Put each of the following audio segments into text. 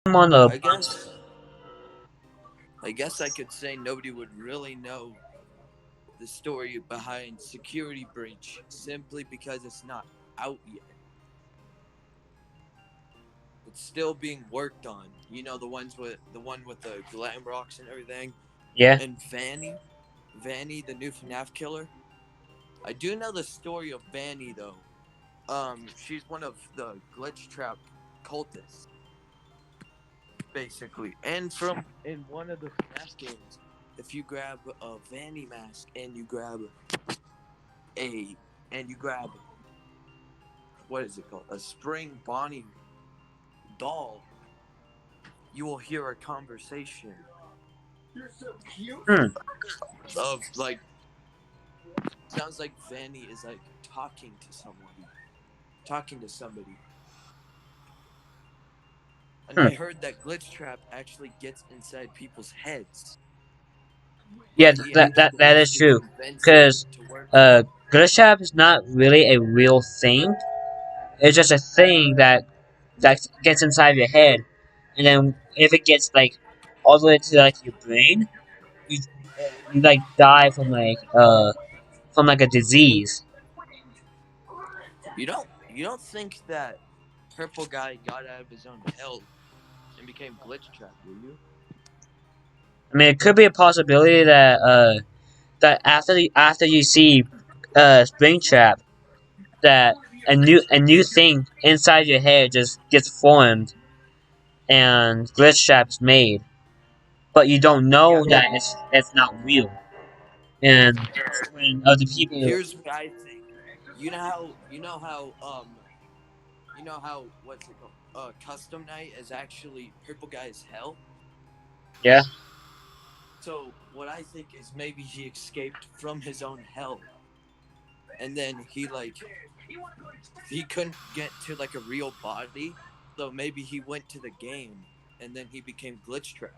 I'm on a I guess I guess I could say nobody would really know the story behind Security Breach simply because it's not out yet. It's still being worked on. You know, the one with the glam rocks and everything, yeah. and Vanny, the new FNAF killer. I do know the story of Vanny though. She's one of the glitch trap cultists, basically. And from in one of the FNAF games, if you grab a Vanny mask a and you grab what is it called? A spring Bonnie doll, you will hear a conversation Hmm. of like sounds like Vanny is like talking to somebody. And Hmm. I heard that Glitch Trap actually gets inside people's heads. Yeah, Like he that actually has is to true. convince them Because to work for him. glitch trap is not really a real thing. It's just a thing that gets inside your head, and then if it gets like all the way to like your brain, you you like die from like a disease. You don't think that purple guy got out of his own hell and became Glitch Trap, do you? I mean, it could be a possibility that after you see Springtrap, that a new thing inside your head just gets formed and Glitch Trap's made, but you don't Yeah. know that it's not real. And when other people, Here's what I think. You know how what's it called? Custom night is actually purple guy's hell. yeah, So what I think is maybe he escaped from his own hell, and then he couldn't get to like a real body, so maybe he went to the game, and then he became Glitch Trap,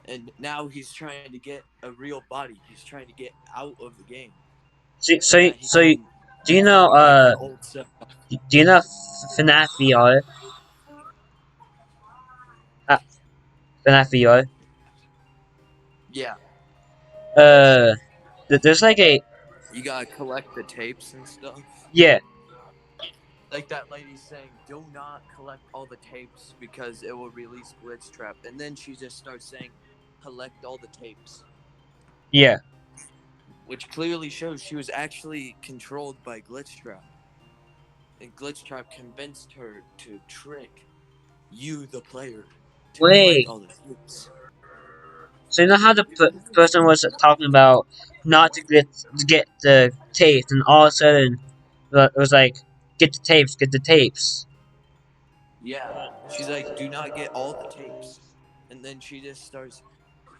and now he's trying to get a real body. He's trying to get out of the game so that he so can do you know become like his old self. do you know FNAF VR? Uh, FNAF VR. Yeah, There's like a you gotta collect the tapes and stuff. yeah. Like that lady saying, "Do not collect all the tapes because it will release Glitch Trap," and then she just starts saying, "Collect all the tapes," Yeah. which clearly shows she was actually controlled by Glitch Trap, and Glitch Trap convinced her to trick you, the player, to collect Wait. all the tapes. So you know how the person was talking about not to get the tapes, and all of a sudden it was like, get the tapes, get the tapes. Yeah, she's like, "Do not get all the tapes," and then she just starts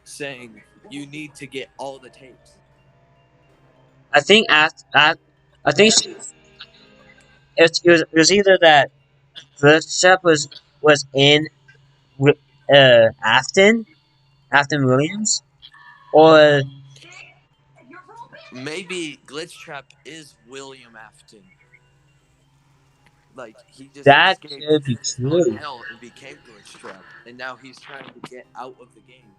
saying, "You need to get all the tapes." I think I think it was either that the chef was in Afton Williams, or Maybe Glitch Trap is William Afton. Like he just that escaped could be from his own true. hell and became Glitch Trap, and now he's trying to get out of the game,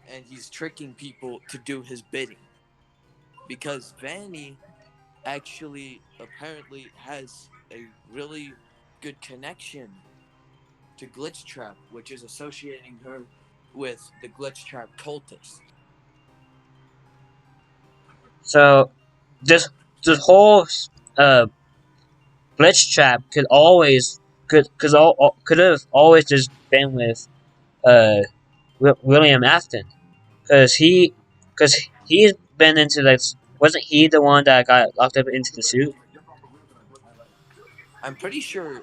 and he's tricking people to do his bidding because Vanny actually apparently has a really good connection to Glitch Trap, which is associating her with the Glitch Trap cultists. So this whole uh glitch trap could have always just been with uh William Afton, because because he's been into like, wasn't he the one that got locked up into the suit? I'm pretty sure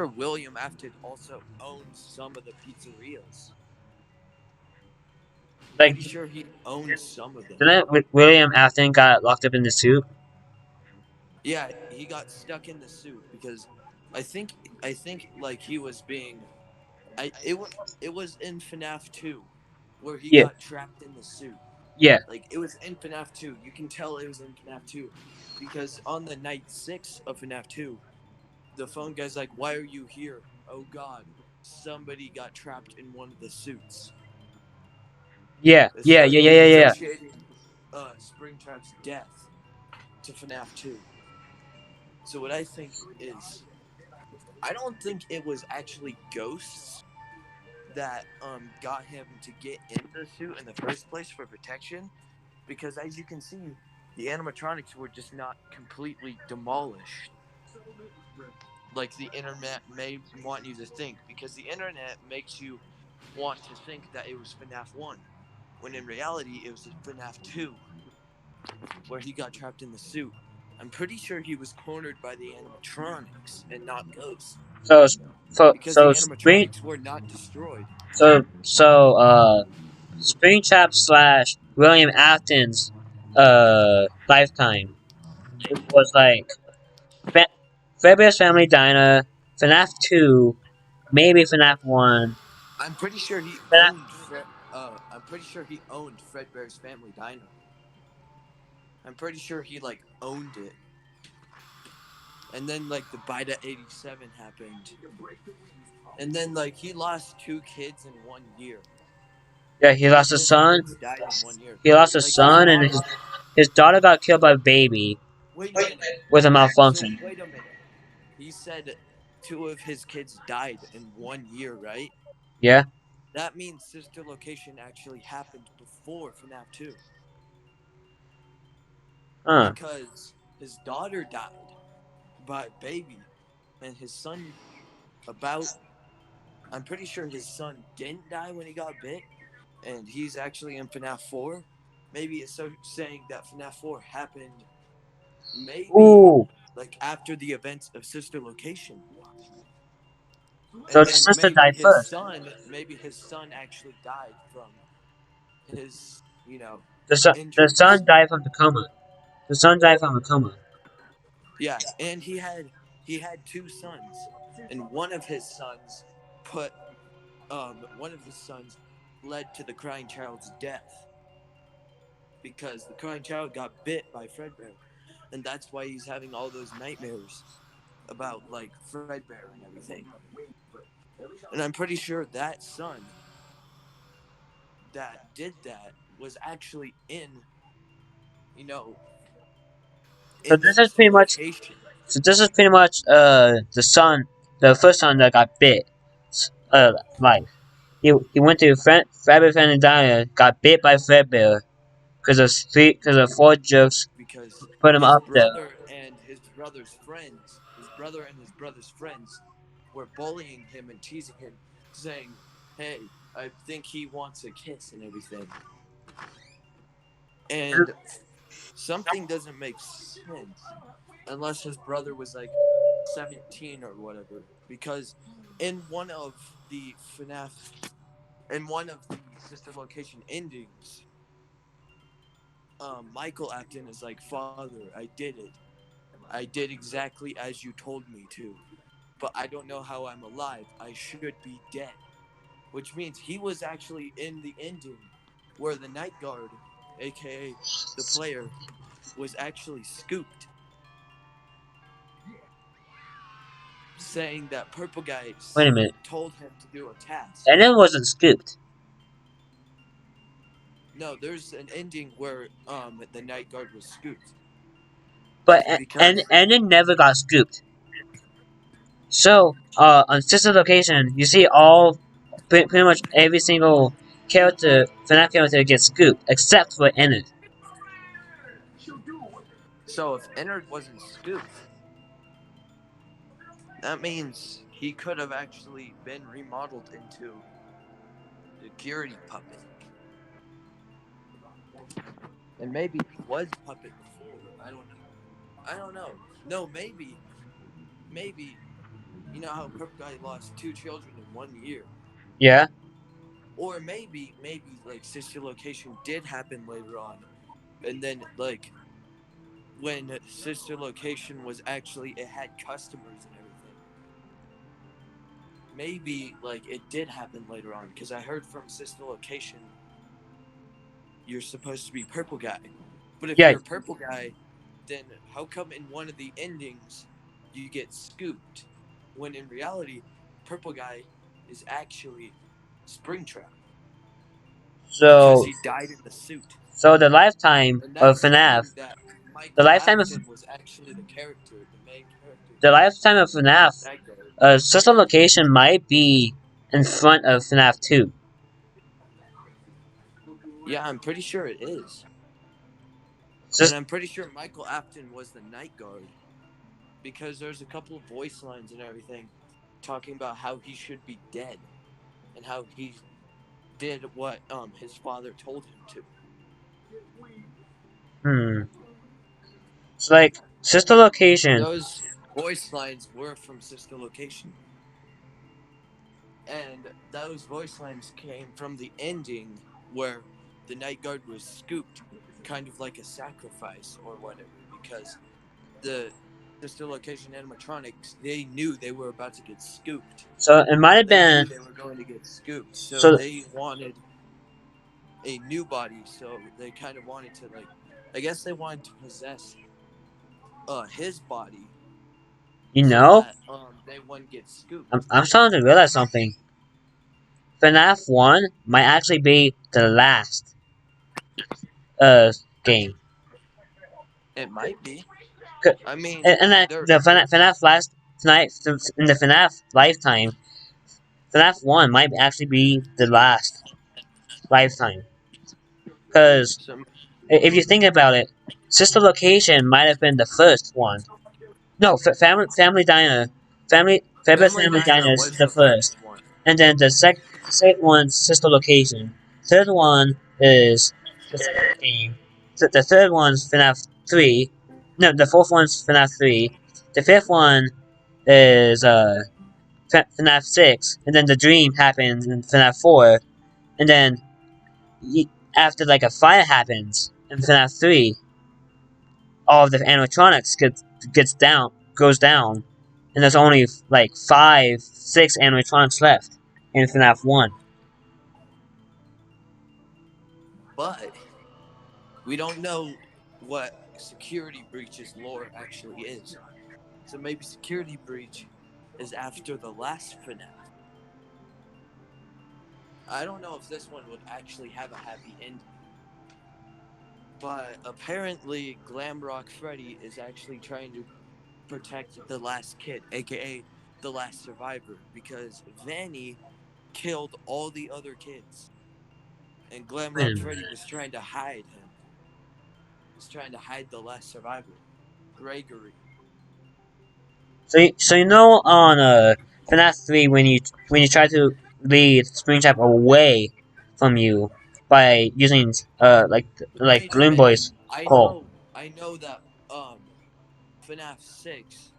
William Afton also owns some of the pizzerias. Like, Pretty sure he owns some of them. didn't William Afton got locked up in the suit? Yeah, he got stuck in the suit because I think like he was being I it was in FNAF 2 where he Yeah, got trapped in the suit. yeah. Like it was in FNAF 2. You can tell it was in FNAF 2 because on the night 6 of FNAF 2, the phone guy's like, "Why are you here? Oh god." somebody got trapped in one of the suits, Yeah, yeah, yeah, yeah, yeah, yeah. associating Springtrap's death to FNAF 2. So what I think is, I don't think it was actually ghosts that got him to get in the suit in the first place for protection, because as you can see, the animatronics were just not completely demolished like the internet may want you to think, because the internet makes you want to think that it was FNAF 1, when in reality it was FNAF 2, where he got trapped in the suit. I'm pretty sure he was cornered by the animatronics and not ghosts, So, because the so Spring, animatronics were not destroyed. Springtrap slash William Afton's lifetime. It was like Fa- Fredbear's Family Diner, FNAF 2, maybe FNAF 1. I'm pretty sure he FNAF, owned Fredbear's Family Diner. I'm pretty sure he like owned it. And then like the Bida 87 happened. And then like he lost two kids in 1 year. yeah, he Two lost of a his son. kids died in 1 year. He lost a Like his son, and daughter. his daughter got killed by a baby Wait a minute. with a So malfunction. wait a minute. He said two of his kids died in 1 year, right? Yeah. That means Sister Location actually happened before FNAF 2. Huh. Because his daughter died by baby, and his son about I'm pretty sure his son didn't die when he got bit, and he's actually in FNAF 4. Maybe it's so saying that FNAF 4 happened maybe Ooh. like after the events of Sister Location. So And the then sister died first. maybe his son actually died from his, The injuries. son died from the coma. The son died from a coma. Yeah, and he had two sons, and put one of his sons led to the crying child's death, because the crying child got bit by Fredbear, and that's why he's having all those nightmares about like Fredbear and everything. And I'm pretty sure that son that did that was actually you know, So in this is Sister pretty much. Location. So this is pretty much the son, the first son that got bit. Life. He went to Fredbear Family Diner, got bit by Fredbear because of four jokes Because put him up there. his brother and his brother's friends were bullying him and teasing him, saying, "Hey, I think he wants a kiss and everything." And something doesn't make sense unless his brother was like 17 or whatever. Because in one of the FNAF, in one of the Sister Location endings, Michael Acton is like, "Father, I did it. I did exactly as you told me to. But I don't know how I'm alive. I should be dead." Which means he was actually in the ending where the night guard, aka the player, was actually scooped, saying that Purple Guy Wait a minute. told him to do a task. And it wasn't scooped. No, there's an ending where the night guard was scooped But because and it never got scooped. So on sister location, you see pretty much every single FNAF character gets scooped except for Ennard. so if Ennard wasn't scooped, that means he could have actually been remodeled into security puppet. And maybe he was puppet before. I don't know. I don't know. No, maybe you know how Purple Guy lost two children in 1 year. Yeah. Or maybe like Sister Location did happen later on. And then like when Sister Location was actually it had customers and everything. Maybe like it did happen later on, because I heard from Sister Location you're supposed to be Purple Guy. But if Yeah. you're Purple Guy, then how come in one of the endings you get scooped when in reality Purple Guy is actually Springtrap because So he died in the suit, so the lifetime and of that's FNAF, saying that the Michael lifetime of Afton was actually the character, the main character, the lifetime of FNAF, that guy. system location might be in front of FNAF 2. Yeah, I'm pretty sure it is. And Just I'm pretty sure Michael Afton was the night guard because there's a couple of voice lines and everything talking about how he should be dead and how he did what his father told him to. hmm. It's like sister And location. those voice lines were from Sister Location. And those voice lines came from the ending where the night guard was scooped, kind of like a sacrifice or whatever, because the Sister Location animatronics, they knew they were about to get scooped. So it might have They been knew they were going to get scooped, so so they wanted a new body. So they kind of wanted to like, I guess they wanted to possess his body you so know that they wouldn't get I'm scooped. I'm starting to realize something. FNAF 1 might actually be the last uh game. It might be. C- I mean, and that there the there FNAF last tonight in the FNAF lifetime, FNAF 1 might actually be the last lifetime. Because some if you think about it, Sister Location might have been the first one. No, Family Diner, Fabulous Family Family Diner Diner is was the the first, first one. and then the second one's Sister Location. Third one is the second game. The third one's FNAF 3. No, the fourth one's FNAF 3. The fifth one is FNAF 6, and then the dream happens in FNAF 4, and then after like a fire happens in FNAF 3, all of the animatronics goes down, and there's only like 5, 6 animatronics left in FNAF 1. But we don't know what security breach's lore actually is. So maybe security breach is after the last FNAF. I don't know if this one would actually have a happy ending. But apparently, Glamrock Freddy is actually trying to protect the last kid, aka the last survivor, because Vanny killed all the other kids. And Wait a Glamrock Freddy minute. was trying to hide him. Was trying to hide the last survivor, Gregory. So you know on FNAF 3 when you try to lead Springtrap away from you by using like Wait a minute. Gloomboy's call. I know that FNAF 6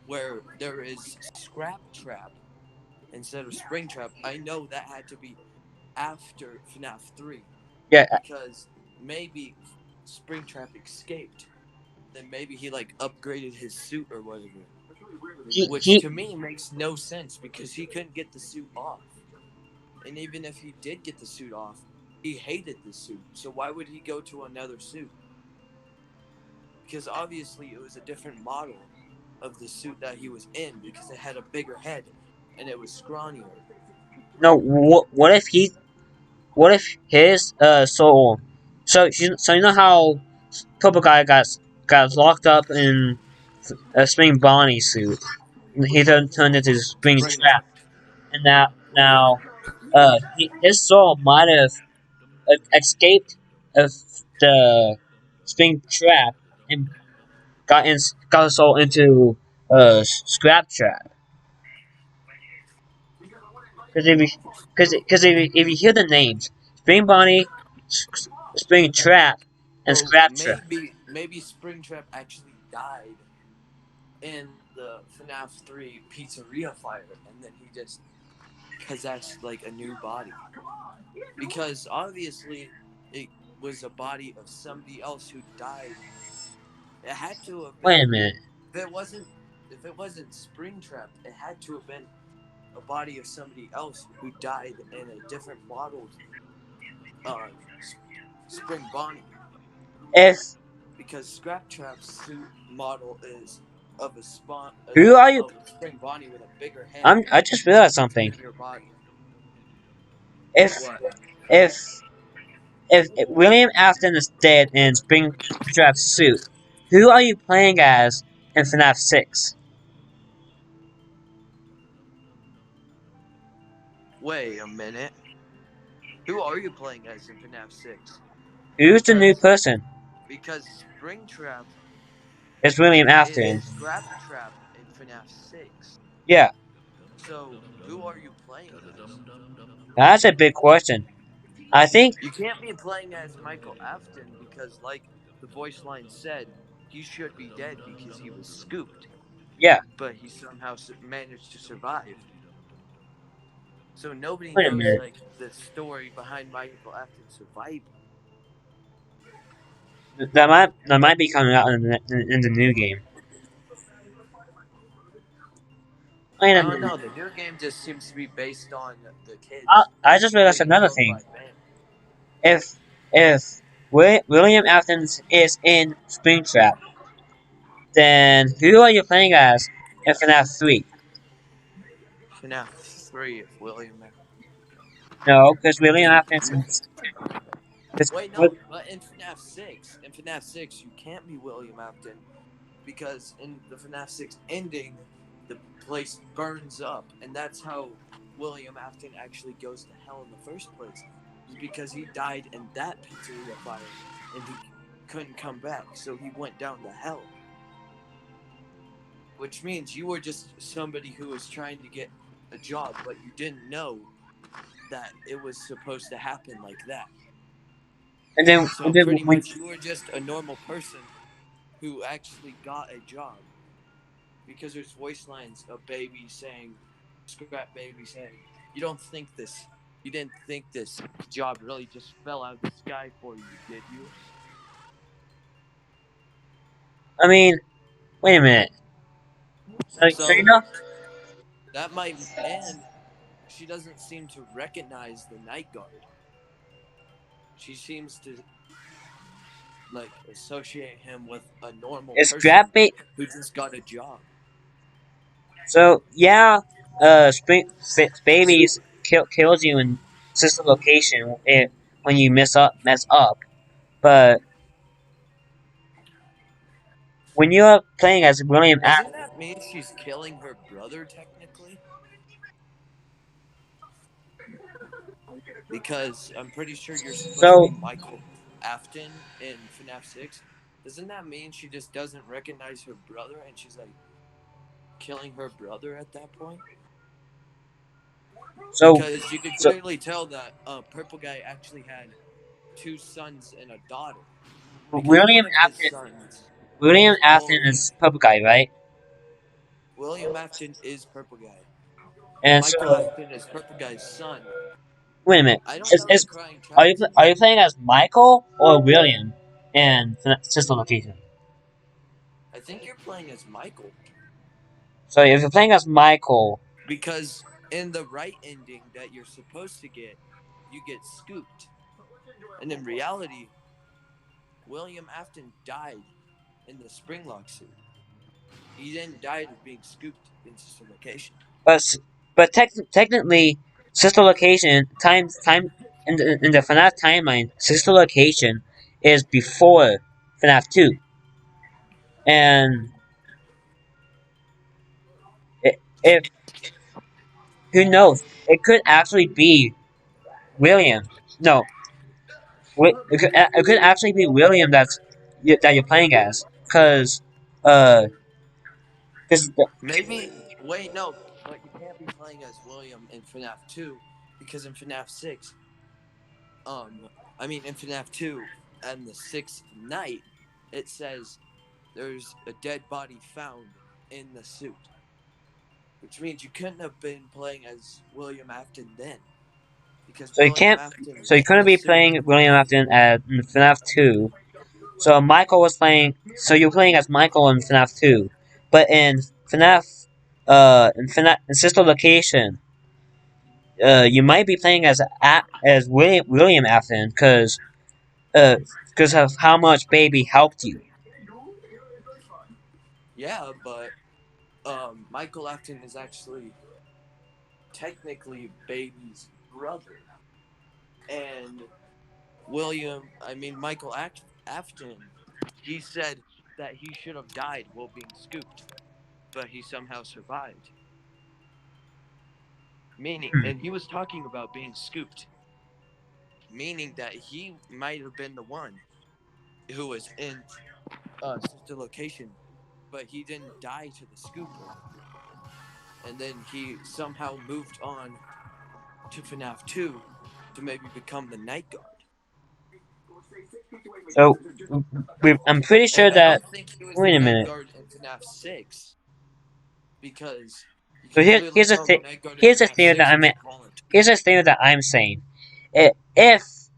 where there is Scrap Trap instead of Springtrap. I know that had to be after FNAF 3 Yeah, because maybe Springtrap escaped. Then maybe he like upgraded his suit or whatever. Which he to me makes no sense because he couldn't get the suit off. And even if he did get the suit off, he hated the suit. So why would he go to another suit? Because obviously it was a different model of the suit that he was in because it had a bigger head and it was scrawnier. no. What if his soul? So you know how Purple Guy got locked up in a Spring Bonnie suit. He then turned into Spring Springtrap. Trap, and now his soul might have escaped of the Spring Trap and got his soul into Scrap Trap. Because if you hear the names Spring Bonnie, Spring Trap, and So Scrap Trap. maybe Springtrap actually died in the FNAF 3 pizzeria fire and then he just possessed like a new body. Because obviously it was a body of somebody else who died. It had to have Wait been a minute. if it wasn't Springtrap, it had to have been a body of somebody else who died in a different modeled uh, Spring Bonnie If because Scrap Trap's suit model is of a spawn Who are you? of a spring Bonnie with a bigger head I just realized instead something. of your body. If What? if if William Afton is dead in Springtrap's suit, who are you playing as in FNAF 6? Wait a minute. Who are you playing as in FNAF 6? Who's the new Because person? Springtrap It's William Afton. is Trap in FNAF 6. Yeah, So who are you playing as? that's a big question. I think, You can't be playing as Michael Afton because, like the voice line said, he should be dead because he was scooped, yeah. but he somehow managed to survive. So nobody Wait a knows minute. like the story behind Michael Afton surviving. That might be coming out in the new game. Wait I a don't minute. know. The new game just seems to be based on the I, kids I just realized getting another killed thing. by Bam. If William Afton is in Springtrap, then who are you playing as in FNAF 3? FNAF 3 if William. No, because William You, Afton's in. Cause, wait, no, but in FNAF 6, you can't be William Afton because in the FNAF 6 ending, the place burns up, and that's how William Afton actually goes to hell in the first place. Is because he died in that pizzeria fire, and he couldn't come back, so he went down to hell. Which means you were just somebody who was trying to get a job, but you didn't know that it was supposed to happen like that. and So then pretty when much you were just a normal person who actually got a job because there's voice lines of baby saying, scrap baby saying, you don't think this, you didn't think this job really just fell out of the sky for you, did you? I mean, wait a minute. So you So know, that might, and she doesn't seem to recognize the night guard. She seems to like associate him with a normal it's person Scrap Bait. who just got a job. So yeah, babies kills you in system location when you mess up. But when you're playing as William Doesn't Afton, that mean she's killing her brother technically? Because I'm pretty sure you're supposed to be so Michael Afton in FNAF 6. Doesn't that mean she just doesn't recognize her brother and she's like killing her brother at that point? so Because you could so clearly tell that Purple Guy actually had two sons and a daughter. Because William one of his Afton sons, William Afton well, is purple guy, right? William Afton is Purple Guy. And so Michael Afton is Purple Guy's son. wait a minute. I don't know the Is crying are you child's name. are you playing as Michael or William in system location? I think you're playing as Michael. So if you're playing as Michael, Because in the right ending that you're supposed to get, you get scooped. And in reality, William Afton died in the Springlock suit. He didn't die of being scooped in system location. but technically, sister location time in the FNAF timeline, sister location is before FNAF 2, and if who knows, it could actually be William. No, it could actually be William that you're playing as, uh, because Maybe, wait, no, but you can't be playing as William in FNAF 2 because in FNAF 6, in FNAF 2 and the sixth night, it says there's a dead body found in the suit, which means you couldn't have been playing as William Afton then, because so you William can't. Afton So you in couldn't the be suit. playing William Afton at in FNAF 2. So Michael was playing. So you're playing as Michael in FNAF 2, but in FNAF in Sister Location, you might be playing as William Afton because of how much Baby helped you. Yeah, but Michael Afton is actually technically Baby's brother, and Michael Afton, he said that he should have died while being scooped, but he somehow survived. Meaning, Hmm. and he was talking about being scooped, meaning that he might have been the one who was in such a location, but he didn't die to the scooper. And then he somehow moved on to FNAF 2 to maybe become the night guard. So I'm pretty And sure I that. don't think he was the Wait a night minute. guard in FNAF 6 because you So can clearly tell the night guard in here's a FNAF theory that 6 I'm was Holland. here's a theory that I'm saying. If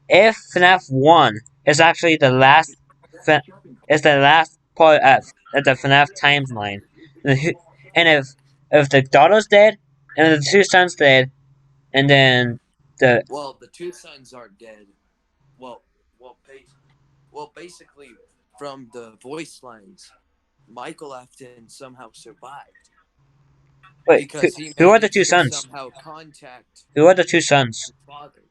FNAF One is actually the last, is the last part of the FNAF timeline, and if the daughter's dead, and the two sons dead, and then the Well, the two sons are dead. Well, well, basically, from the voice lines, Michael Afton somehow survived wait, because he who are the two managed to sons? somehow contact Who are the two sons? his father.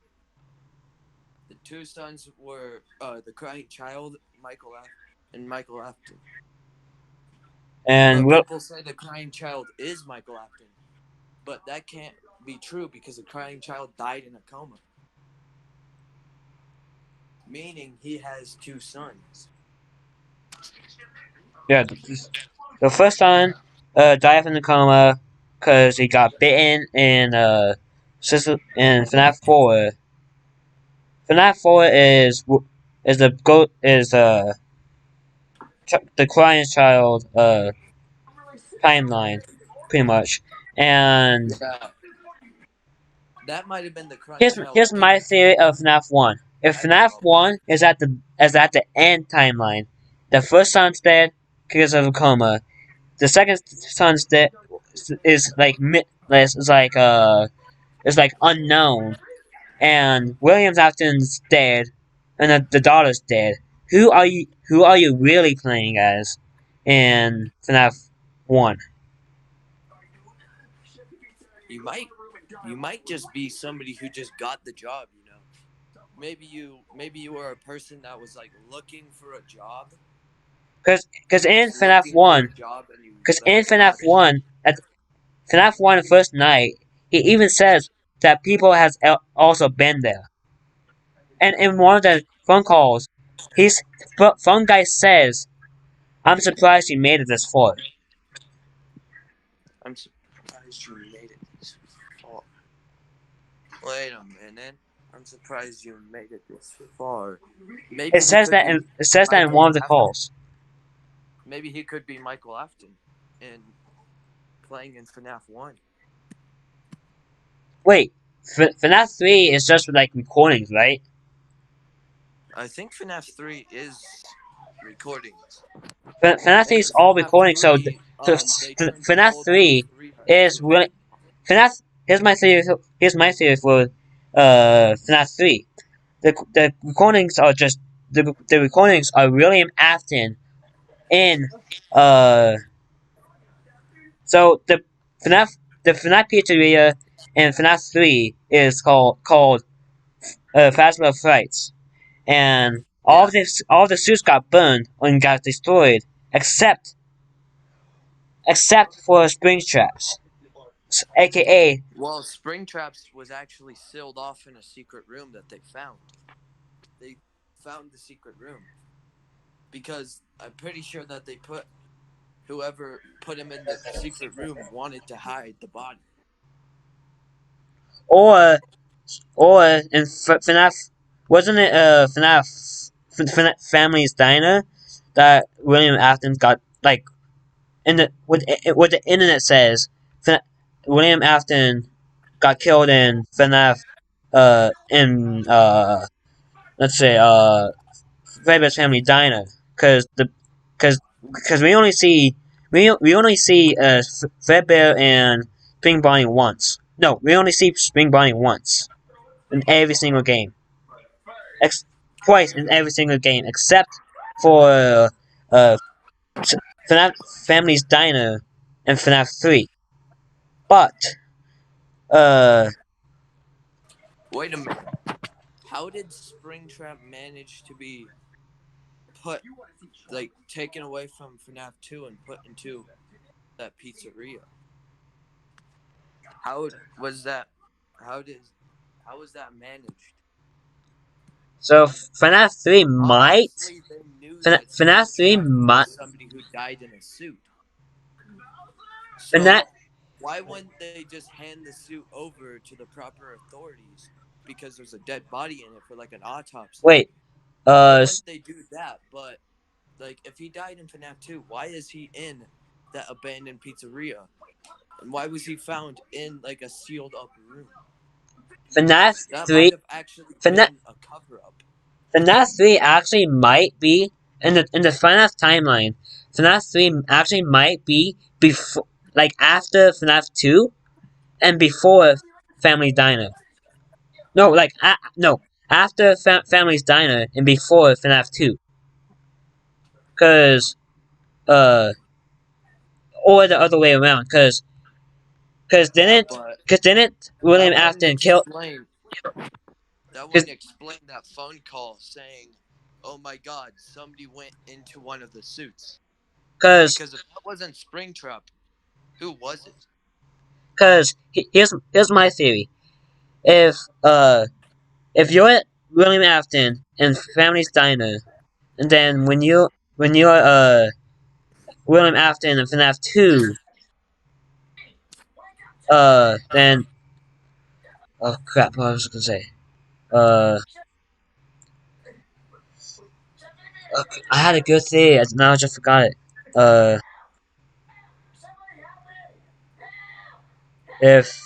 The two sons were the crying child, and Michael Afton. And But Will, people say the crying child is Michael Afton, but that can't be true because the crying child died in a coma. Meaning he has two sons. yeah, the first son died in the coma because he got bitten in in FNAF 4. FNAF 4 is the go is the crying child timeline, pretty much. And Yeah, that might have been the crying child here's in my theory of FNAF 1. If I grew FNAF up with. 1 is at the end timeline, the first son's dead because of a coma. The second son's dead is like is like unknown, and Williams Afton's dead, and the daughter's dead. Who are you really playing as in FNAF 1? You might just be somebody who just got the job, you know. Maybe you were a person that was like looking for a job. Because You in was FNAF looking for a 1, job and you because in FNAF got it. 1, at FNAF 1 first night, he even says that people has also been there. And in one of the phone calls, he's phone guy says, "I'm surprised you made it this far." I'm surprised you made it this far. Wait a minute. I'm surprised you made it this far. Maybe he could be It says that in Michael one of the Afton. calls. Maybe he could be Michael Afton in playing in FNAF 1. Wait, FNAF 3 is just like recordings, right? I think FNAF 3 is recordings. FNAF 3 And is in all FNAF recordings, so 3, they turned FNAF all the 3 is reruns. really FNAF. Here's my theory for FNAF 3. The recordings are just the recordings are William Afton in uh so FNAF the FNAF pizzeria in FNAF 3 is called Festival of Frights, and Yeah. all the suits got burned and got destroyed except for spring traps, aka. Well, Springtraps was actually sealed off in a secret room that they found. They found the secret room because I'm pretty sure that they put whoever put him in the secret room wanted to hide the body. or in FNAF, wasn't it FNAF Family's Diner that William Afton got like in the what the internet says William Afton got killed in FNAF in let's say Fredbear's Family Diner because because we only see Fredbear and Spring Bonnie once. No, we only see Spring Bonnie once in every single game. Twice in every single game except for uh FNAF Family's Diner, and FNAF 3. But, uh, Wait a minute. How did Springtrap manage to be put, like, taken away from FNAF 2 and put into that pizzeria? How was that? How did? How was that managed? so FNAF 3 might. Obviously, they knew FNAF, that FNAF 3 Springtrap might. was somebody who died in a suit. So FNAF. why wouldn't they just hand the suit over to the proper authorities because there's a dead body in it for like an autopsy? Wait. Why Uh, wouldn't they do that? But like, if he died in FNAF 2, why is he in that abandoned pizzeria? And why was he found in like a sealed up room? FNAF That might 3. have actually FNAF, been a cover up. FNAF 3 actually might be in the FNAF timeline. FNAF 3 actually might be before, like after FNAF 2 and before Family Diner. No, like no, after Family's Diner and before FNAF 2. Cause or the other way around. Cause Yeah, didn't but cause didn't William that wouldn't Afton kill? explain that Cause wouldn't explain that phone call saying, "Oh my God, somebody went into one of the suits." cause Because if that wasn't Springtrap, who was it? here's my theory. If uh if you're at William Afton and Family's Diner, and then when you're William Afton and FNAF 2, then oh crap, what was I gonna say? Uh, okay, I had a good theory, now I just forgot it. Uh, if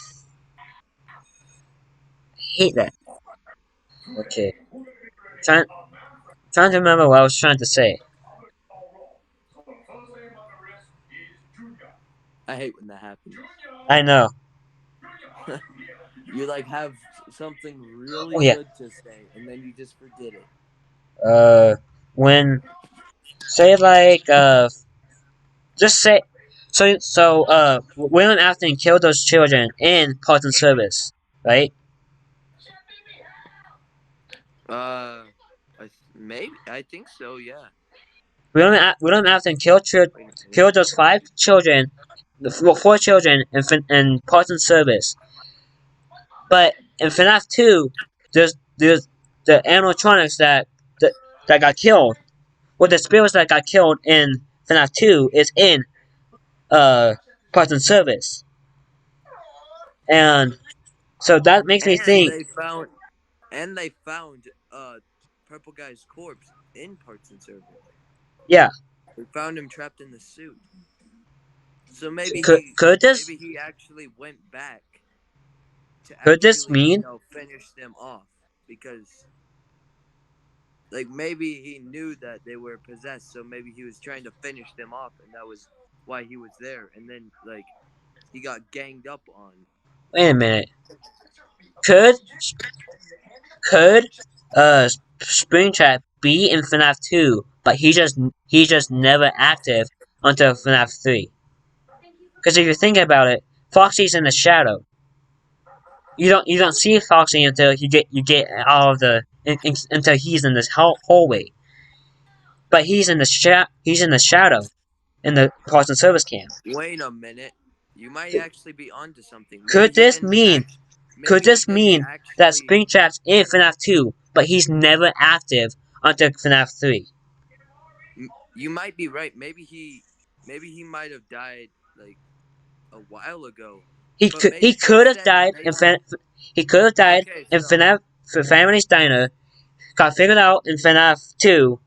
I hate that. Okay, trying trying to remember what I was trying to say. I hate when that happens. I know. You like have something Oh really yeah. good to say, and then you just forget it. Uh, when say like just say William Afton killed those children in Parts and Service, right? Maybe I think so. Yeah. William Afton Wait a minute. killed those five children, the four children in Parts and Service. But in FNAF 2, there's the animatronics that that got killed. Well, the spirits that got killed in FNAF 2 is in uh Parts and Service, and so that makes me And think, they found purple guy's corpse in Parts and Service. yeah, They found him trapped in the suit. So could this maybe he actually went back to could this actually mean finish them off because like maybe he knew that they were possessed, so maybe he was trying to finish them off, and that was why he was there. And then like he got ganged up on. wait a minute, could could uh Springtrap be in FNAF 2, but he just never active until FNAF 3? Because if you think about it, Foxy's in the shadow. You don't see Foxy until you get all of until he's in this hallway. But he's in the shadow in the Parts and Service camp. Wait a minute. You might actually be onto something. Could this mean could Maybe he this doesn't mean that actually. Springtrap's in FNAF 2, but he's never active until FNAF 3? You might be right. Maybe he might have died like a while ago. But He maybe they could have said died in maybe. he could have died Okay, in so FNAF for Family's Diner, got figured out in FNAF 2,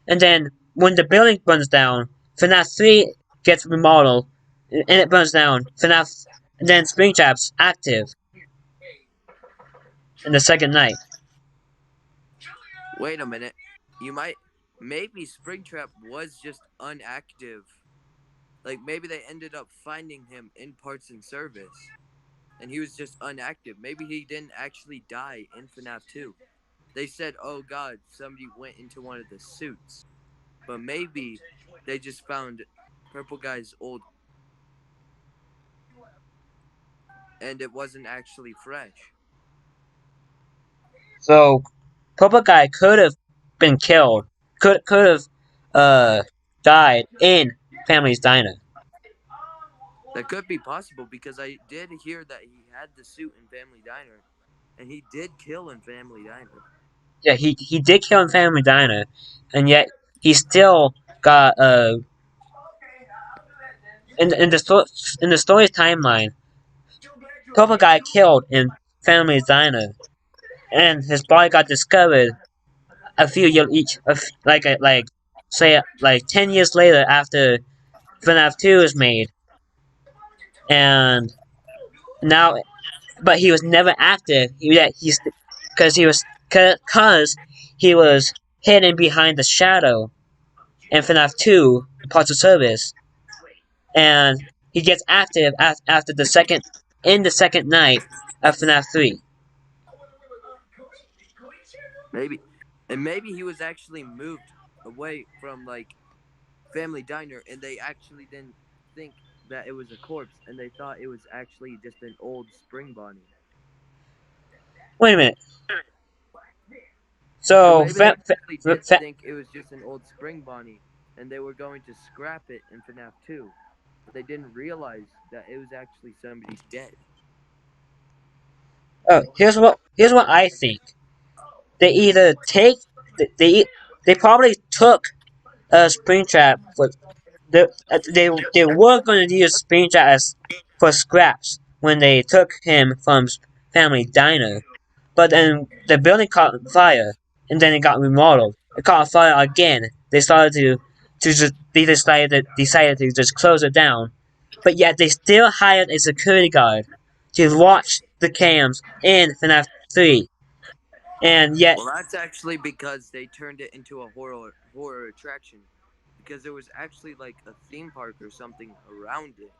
and then when the building burns down, FNAF 3 gets remodeled, and it burns down. FNAF, and then Springtrap's active in the second night. wait a minute. You might maybe Springtrap was just unactive. Like maybe they ended up finding him in Parts and Service, and he was just unactive. Maybe he didn't actually die in FNAF 2. They said, "Oh God, somebody went into one of the suits," but maybe they just found. Purple Guy's old, and it wasn't actually fresh. So Purple Guy could have been killed. Could have uh died in Family's Diner. That could be possible because I did hear that he had the suit in Family Diner, and he did kill in Family Diner. Yeah, he did kill in Family Diner, and yet he still got in the story's timeline. Purple Guy killed in Family's Diner, and his body got discovered a few years each, like say like 10 years later after FNAF 2 was made, and now, but he was never active. Yeah, because he was hidden behind the shadow in FNAF 2 parts of service, and he gets active after the second night of FNAF 3. Maybe, and maybe he was actually moved away from like Family Diner, and they actually didn't think that it was a corpse, and they thought it was actually just an old spring bonnie. Wait a minute. So So, maybe they actually did think it was just an old spring bonnie, and they were going to scrap it in FNAF 2, but they didn't realize that it was actually somebody dead. oh, here's what I think. They either take they they probably took a Springtrap for they were going to use Springtrap as for scraps when they took him from Family Diner, but then the building caught fire and then it got remodeled. It caught fire again. They started to just they decided to just close it down, but yet they still hired a security guard to watch the cams in FNAF 3, and yet Well, that's actually because they turned it into a horror attraction, because there was actually like a theme park or something around it,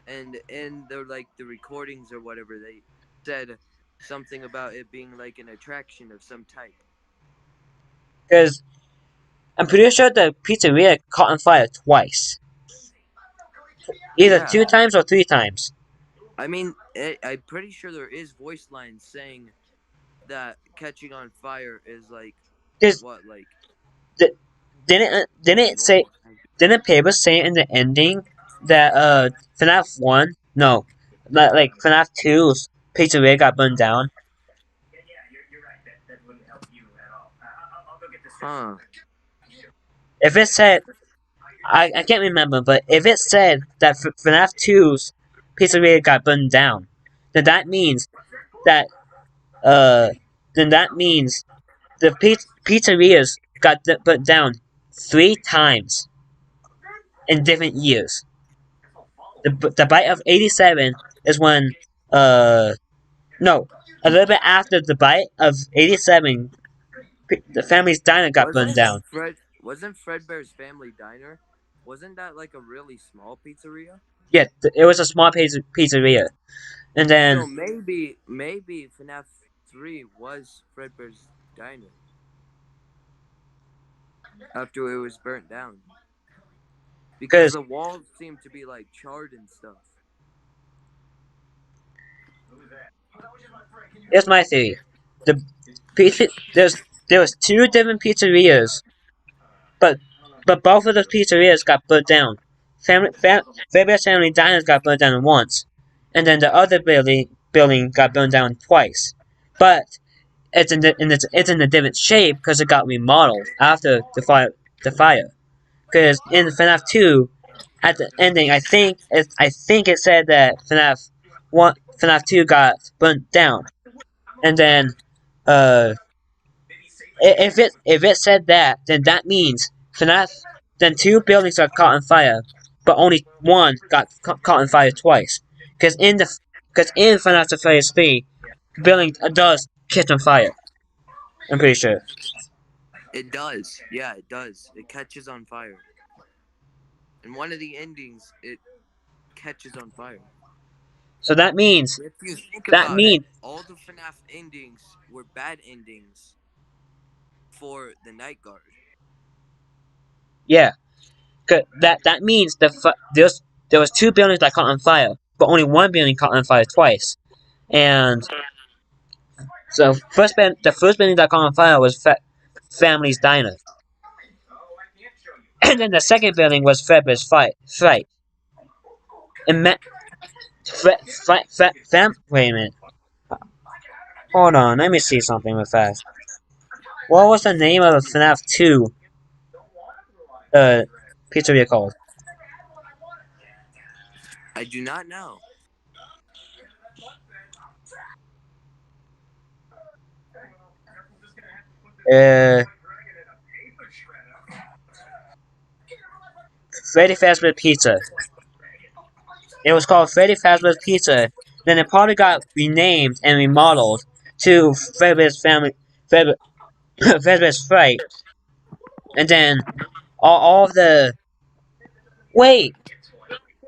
and in the recordings or whatever they said something about it being like an attraction of some type. because I'm pretty sure the pizzeria caught on fire twice. Either Yeah, 2 times or 3 times. I mean, I'm pretty sure there is voice lines saying that catching on fire is like Because what like didn't a it say normal time. didn't paper say in the ending that FNAF 1 no like FNAF 2's pizzeria got burned down? Huh. If it said I can't remember, but if it said that FNAF 2's pizzeria got burned down, then that means that uh then that means the pizzerias got burnt down 3 times in different years. The bite of 87 is when uh no, a little bit after the bite of 87, the Family's Diner got burned Wasn't down. wasn't Fredbear's Family Diner? Wasn't that like a really small pizzeria? Yeah, it was a small pizzeria, and then So maybe FNAF 3 was Fredbear's Diner after it was burnt down, because because the walls seem to be like charred and stuff. here's my theory: the pizza there was 2 different pizzerias, but both of those pizzerias got burnt down. Fabian's Family Diners got burnt down once, and then the other building got burned down twice. But it's in a different shape because it got remodeled after the fire. Because in FNAF 2, at the ending, I think it said that FNAF 2 got burnt down, and then uh if it said that, then that means FNAF then 2 buildings got caught on fire, but only one got caught on fire twice. Because in FNAF the Phase 3, the building does catch on fire. I'm pretty sure. It does. Yeah, it does. It catches on fire. In one of the endings, it catches on fire. So that means If you think that about it, means all the FNAF endings were bad endings for the Night Guard. yeah, That means there was two buildings that caught on fire, but only one building caught on fire twice. And so the first building that caught on fire was Family's Diner, and then the second building was Fredbear's Fright. And wait a minute. Hold on, let me see something real fast. What was the name of FNAF 2 uh, pizzeria called? I do not know. Uh, Freddy Fazbear's Pizza. It was called Freddy Fazbear's Pizza. Then it probably got renamed and remodeled to Fazbear's Fright. And then all of the wait,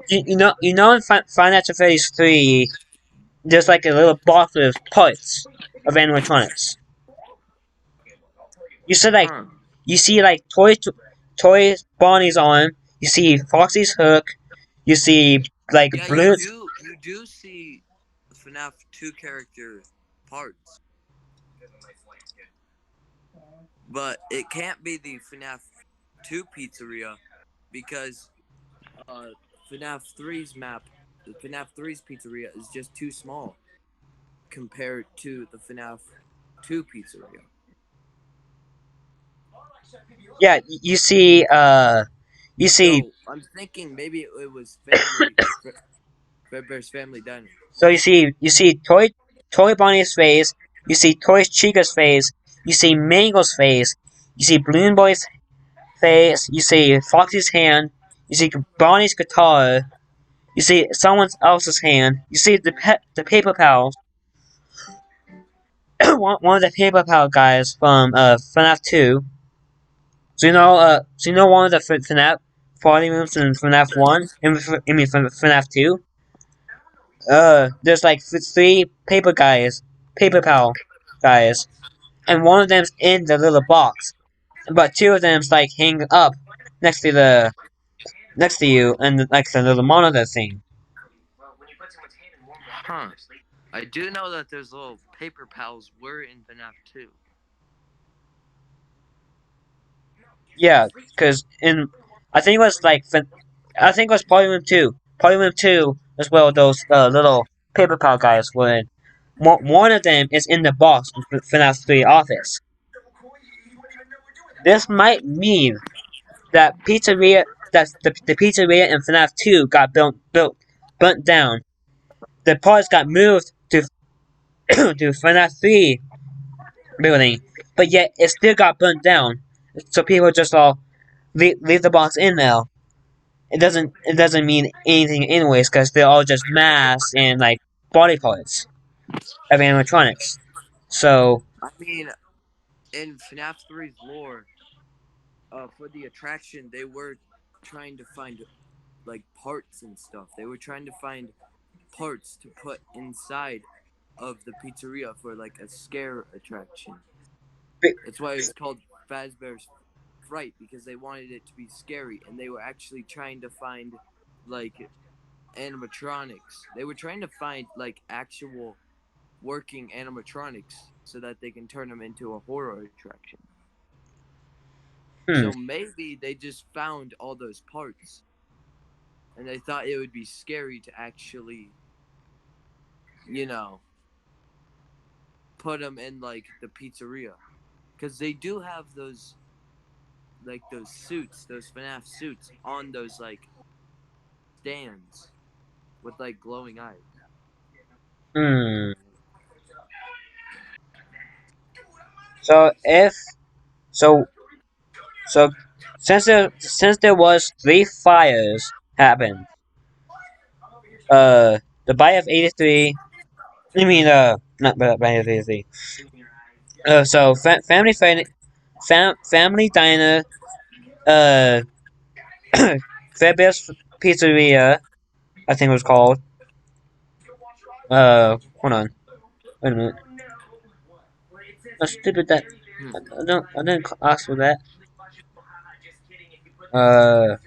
you know in Five Nights at Freddy's 3, there's like a little box with parts of animatronics. You said like Huh. you see like Toy Bonnie's arm. You see Foxy's hook. You see like Yeah, blue. you do see FNAF 2 character parts. But it can't be the FNAF 2 pizzeria because uh FNAF 3's map, the FNAF 3's pizzeria is just too small compared to the FNAF 2 pizzeria. Yeah, you see. So I'm thinking maybe it was family Fredbear's Family Diner. So you see Toy Bonnie's face. You see Toy Chica's face. You see Mango's face. You see Balloon Boy's face. You see Foxy's hand. You see Bonnie's guitar. You see someone else's hand. You see the paper pals. one of the paper pal guys from FNAF 2. So you know one of the FNAF party rooms in FNAF 1? I mean FNAF 2? There's like three paper pal guys, and one of them's in the little box, but two of them's like hanging up next to the next to you and like the little monitor thing. Huh. I do know that those little paper pals were in FNAF 2. Yeah, because in I think it was like I think it was Party Room 2. Party Room 2 as well. Those little paper pal guys were in. One of them is in the box in FNAF 3 office. This might mean that the pizzeria in FNAF 2 got burnt down. The parts got moved to to FNAF 3 building, but yet it still got burnt down. So people just all leave the box in now. It doesn't mean anything anyways because they're all just masks and like body parts of animatronics. So I mean, in FNAF 3's lore, for the attraction, they were trying to find like parts and stuff. They were trying to find parts to put inside of the pizzeria for like a scare attraction. That's why it's called Fazbear's Fright, because they wanted it to be scary, and they were actually trying to find like animatronics. They were trying to find like actual working animatronics so that they can turn them into a horror attraction. hmm, So maybe they just found all those parts and they thought it would be scary to actually, you know, put them in like the pizzeria, because they do have those like those suits, those FNAF suits on those like stands with like glowing eyes. hmm. So if so so since there was three fires happened, the Bay of 83. I mean not Bay of 83. So family diner, uh, Fairbear's Pizzeria, I think it was called. Hold on, wait a minute. That's stupid. That Hmm. I didn't ask for that. Uh,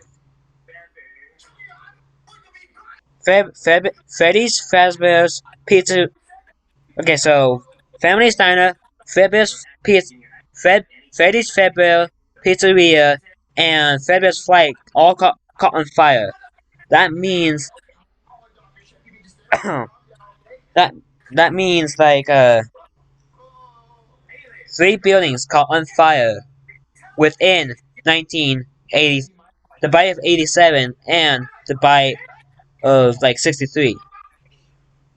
Freddy's Fazbear's Pizza. Okay, so Family's Diner, Fredbear's Pizza, Freddy's Fazbear Pizzeria, and Fredbear's Flight all caught on fire. That means that that means like three buildings caught on fire within 1980, the bite of 87 and the bite of like 63,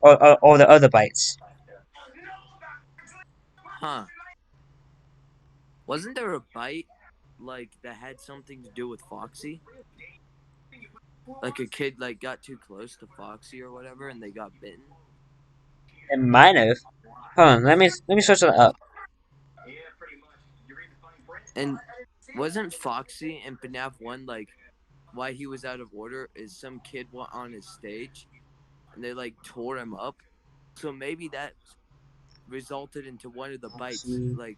or the other bites. Huh. Wasn't there a bite like that had something to do with Foxy? Like a kid like got too close to Foxy or whatever and they got bitten? It might have. Hold on, let me search that up. And wasn't Foxy in FNAF 1 like why he was out of order is some kid went on his stage and they like tore him up. So maybe that resulted into one of the bites. See. Like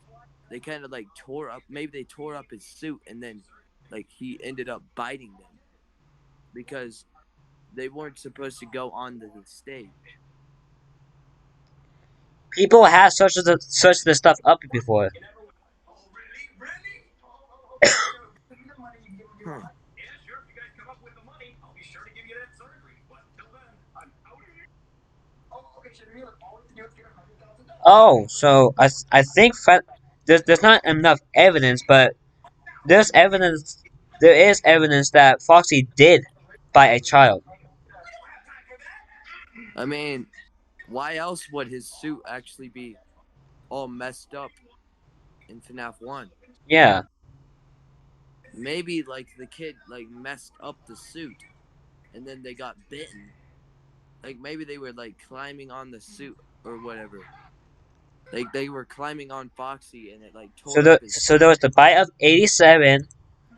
they kind of like tore up. Maybe they tore up his suit, and then like he ended up biting them because they weren't supposed to go on the stage. People have searched this stuff up before. Huh. Oh, so I think there's not enough evidence, but there's evidence. There is evidence that Foxy did bite a child. I mean, why else would his suit actually be all messed up in FNAF 1? Yeah. Maybe like the kid like messed up the suit and then they got bitten. Like maybe they were like climbing on the suit or whatever. Like they were climbing on Foxy and it like So tore up his there suit. was the bite of 87.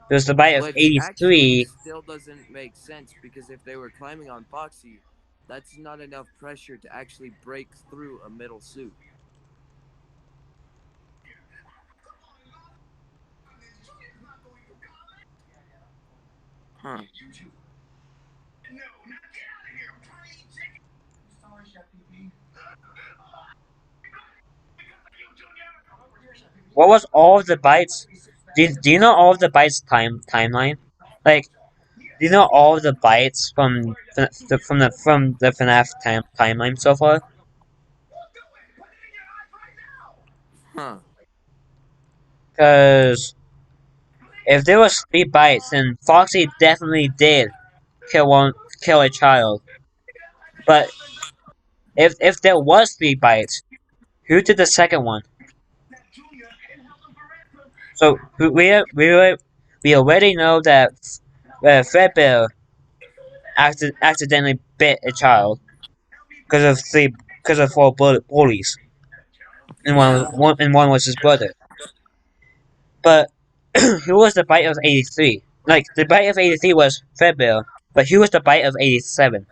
There was the bite of Which actually 83. still doesn't make sense because if they were climbing on Foxy, that's not enough pressure to actually break through a metal suit. Huh. What was all of the bites? Do you know all of the bites timeline? Like, do you know all of the bites from the FNAF timeline so far? Huh. Because if there was three bites, then Foxy definitely did kill a child. But if there was three bites, who did the second one? So we already know that Fredbear accidentally bit a child because of four bullies, and Yeah. one was his brother. But who was the bite of 83? Like the bite of 83 was Fredbear, but who was the bite of 87?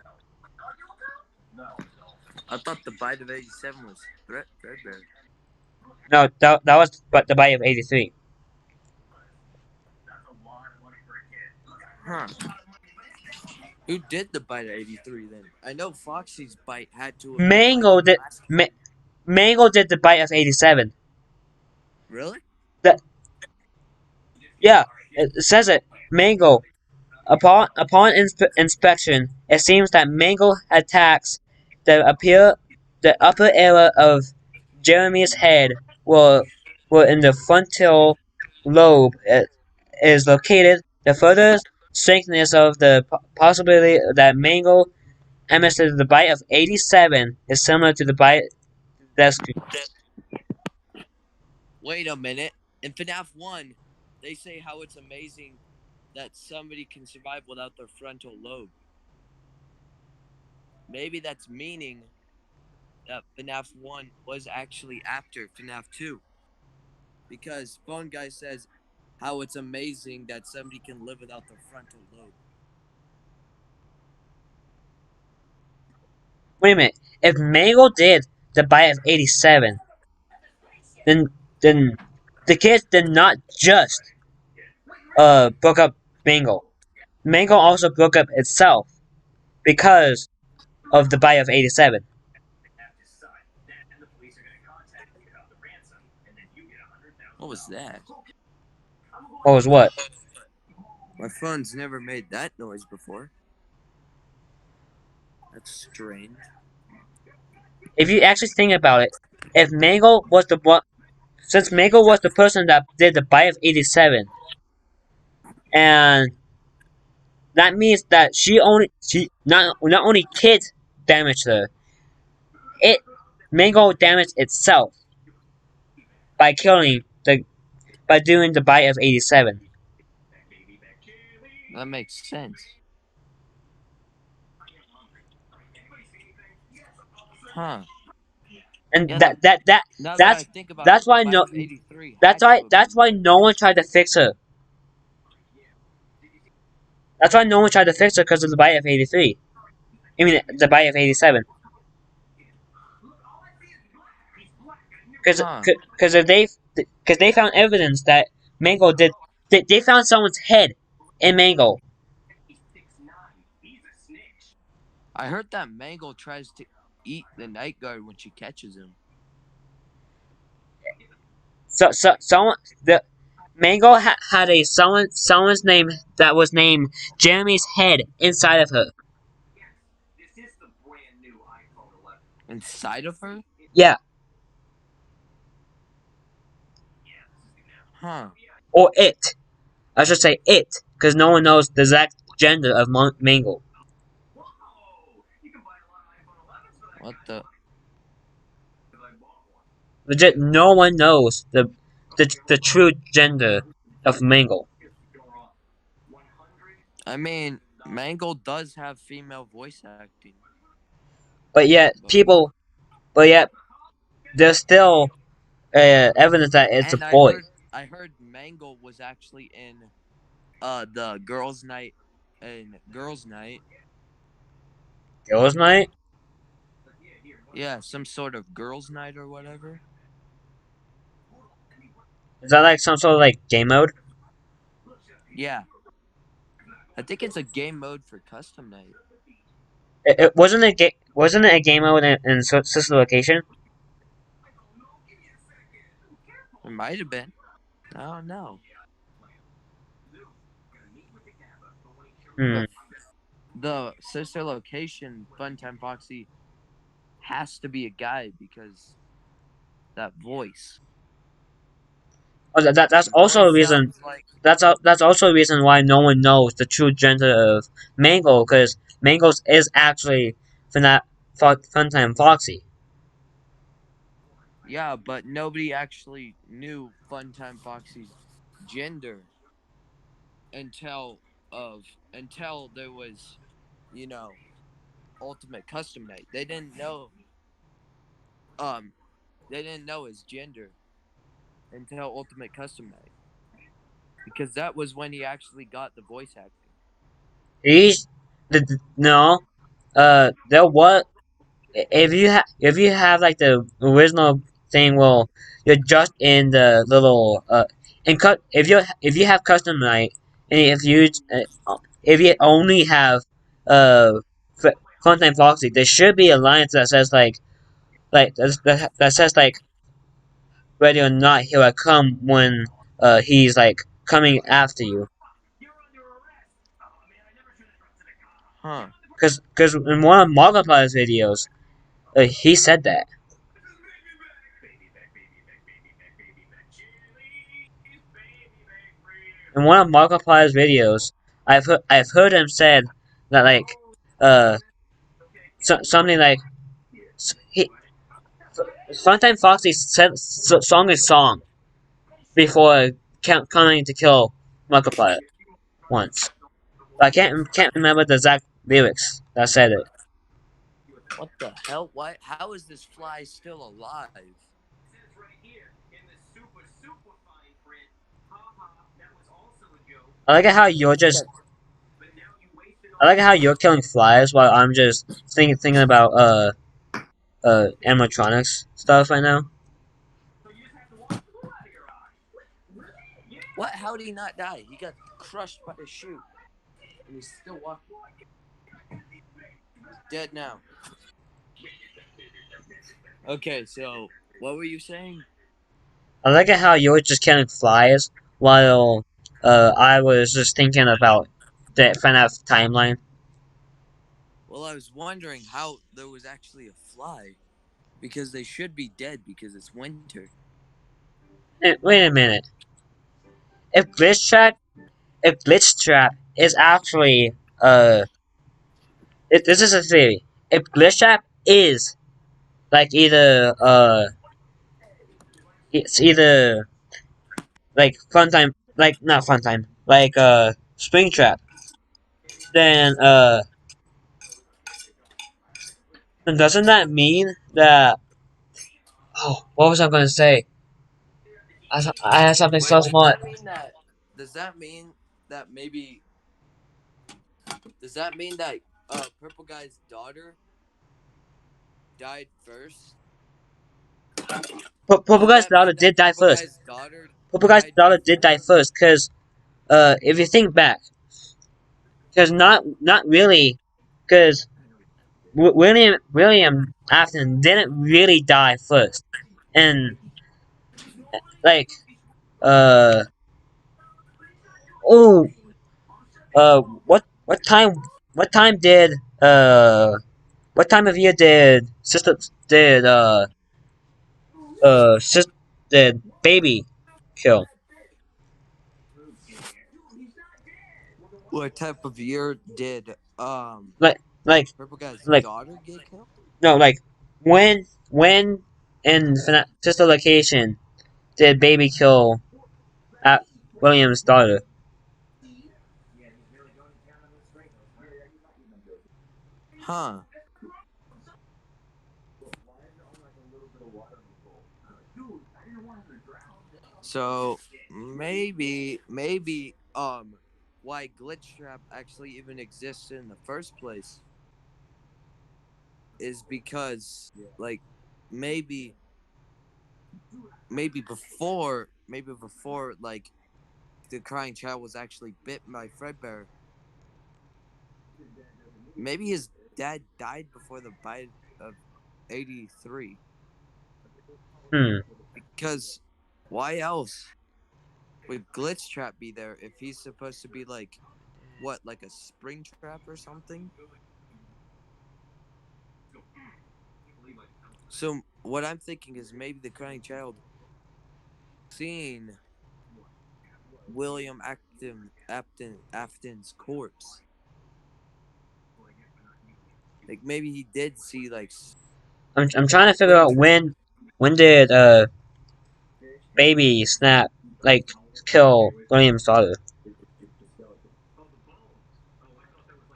I thought the bite of 87 was Threadbare. No, that was but the bite of 83. Huh. Who did the bite of 83 then? I know Foxy's bite had to have been like Mango the did last one. Ma- Mango did the bite of 87. Really? That Yeah, it says it. Mango. Upon inspection, it seems that Mango attacks the appear the upper area of Jeremy's head, were in the frontal lobe is located. The further strengthness of the possibility that Mango emitted the bite of 87 is similar to the bite that's Wait a minute. In FNAF 1, they say how it's amazing that somebody can survive without their frontal lobe. Maybe that's meaning that FNAF 1 was actually after FNAF 2. Because Phone Guy says how it's amazing that somebody can live without their frontal lobe. Wait a minute. If Mango did the bite of 87, then then the kids did not just broke up Mango. Mango also broke up itself. because of the bite of 87. What was that? What was what? My phone's never made that noise before. That's strange. If you actually think about it, if Mango was the one, since Mango was the person that did the bite of 87, and that means that she not only Kid damaged her, it Mango damaged itself by killing the by doing the bite of 87. That makes sense. Huh. And Yeah, the now that I that's think about it, that's the why bite no of 83 had to have that's been why her. no one tried to fix her. That's why no one tried to fix her because of the bite of 83. I mean the bite of 87. Because Huh. because if they because they found evidence that Mango did they found someone's head in Mango. I heard that Mangle tries to eat the night guard when she catches him. So someone the Mango had a someone's name that was named Jeremy's head inside of her. Inside of her? Yeah, Huh. or it. I should say it, because no one knows the exact gender of Mango. What the? Legit, no one knows the true gender of Mango. I mean, Mangle does have female voice acting, But yet but people, but yet there's still evidence that it's a and boy. I heard Mangle was actually in the girls' night and girls' night. Girls' night? Yeah, some sort of girls' night or whatever. Is that like some sort of like game mode? Yeah, I think it's a game mode for custom night. It wasn't wasn't it a game mode in Sister Location? It might have been. I don't know. Hmm. The sister location Funtime Foxy has to be a guy because that voice. Oh, that's The also a voice reason. sounds like That's also a reason why no one knows the true gender of Mango, because Mango's is actually Funtime Foxy. yeah, but nobody actually knew Funtime Foxy's gender until of until there was, you know, Ultimate Custom Night. Um they didn't know his gender until Ultimate Custom Night because that was when he actually got the voice acting. He's no. There was if you have like the original thing, well, you're just in the little and cut if you have custom night and if you only have uh content Foxy, there should be a line that says that says like ready or not, here I come when he's like coming after you. Huh. Cause in one of Markiplier's videos, he said that. In one of Markiplier's videos, I've heard him said that like uh something like he Funtime Foxy said song his song before coming to kill Markiplier once. But I can't remember the exact lyrics that said it. What the hell? Why? How is this fly still alive? I like how you're Look just at I like how you're killing flies while I'm just thinking about animatronics stuff right now. what? How did he not die? He got crushed by a shoe, and he's still walking. Dead now. Okay, so what were you saying? I like it how you were just killing flies while I was just thinking about the FNAF timeline. Well, I was wondering how there was actually a fly because they should be dead because it's winter. Wait a minute. If glitch trap, if glitch trap is actually this is a theory. If glitch trap is like it's either like fun time, like not fun time, like spring trap, then then doesn't that mean that oh what was I gonna say? I had something Wait, so does smart. that mean that? Does that mean that maybe? Does that mean that Purple Guy's daughter died first? Does Popoguy's that daughter mean that did die Purple first. Guy's daughter Popoguy's died daughter did die before? first, cause if you think back, cause not really, cause William Afton didn't really die first, and like uh oh what time did what time of year did sister did baby kill? What type of year did Like like Purple Guy's like daughter get killed? no like when in sister location did baby kill at William's daughter? Huh. So maybe why Glitch Trap actually even exists in the first place is because like maybe maybe before like the crying child was actually bit by Fredbear, maybe his dad died before the bite of 83 Hmm. because why else would Glitch Trap be there if he's supposed to be like what like a spring trap or something? So what I'm thinking is maybe the crying child seen William Afton's corpse. Like maybe he did see like I'm trying to figure spring out trap. when did baby snap like kill William's daughter.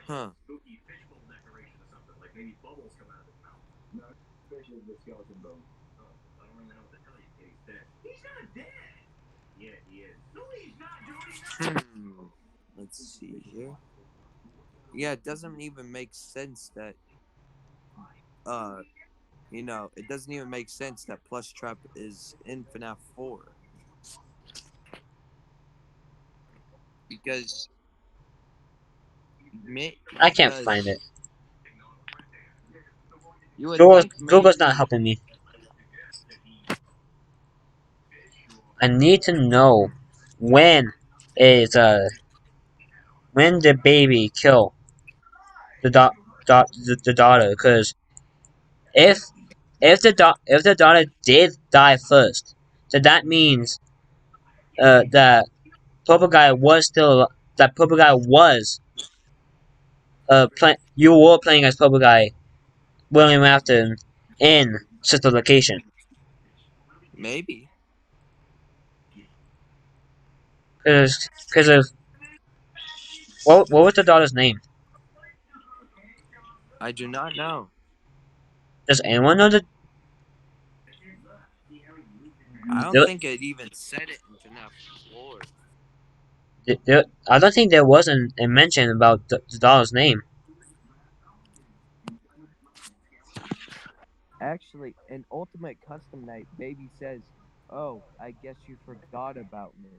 Huh. Hmm. Let's see here. Yeah, it doesn't even make sense that uh it doesn't even make sense that Plush Trap is in FNAF 4 because I can't because find it. you would think Google's not maybe helping me. I need to know when is when did baby kill the the daughter? Because if if the daughter did die first, then that means that Purple Guy was still that Purple Guy was you were playing as Purple Guy William Afton in sister location. maybe Because of what was the daughter's name? I do not know. Does anyone know I don't the think it even said it in FNAF 4. I don't think there was a mention about the daughter's name. Actually, in Ultimate Custom Night, Baby says, "Oh, I guess you forgot about me."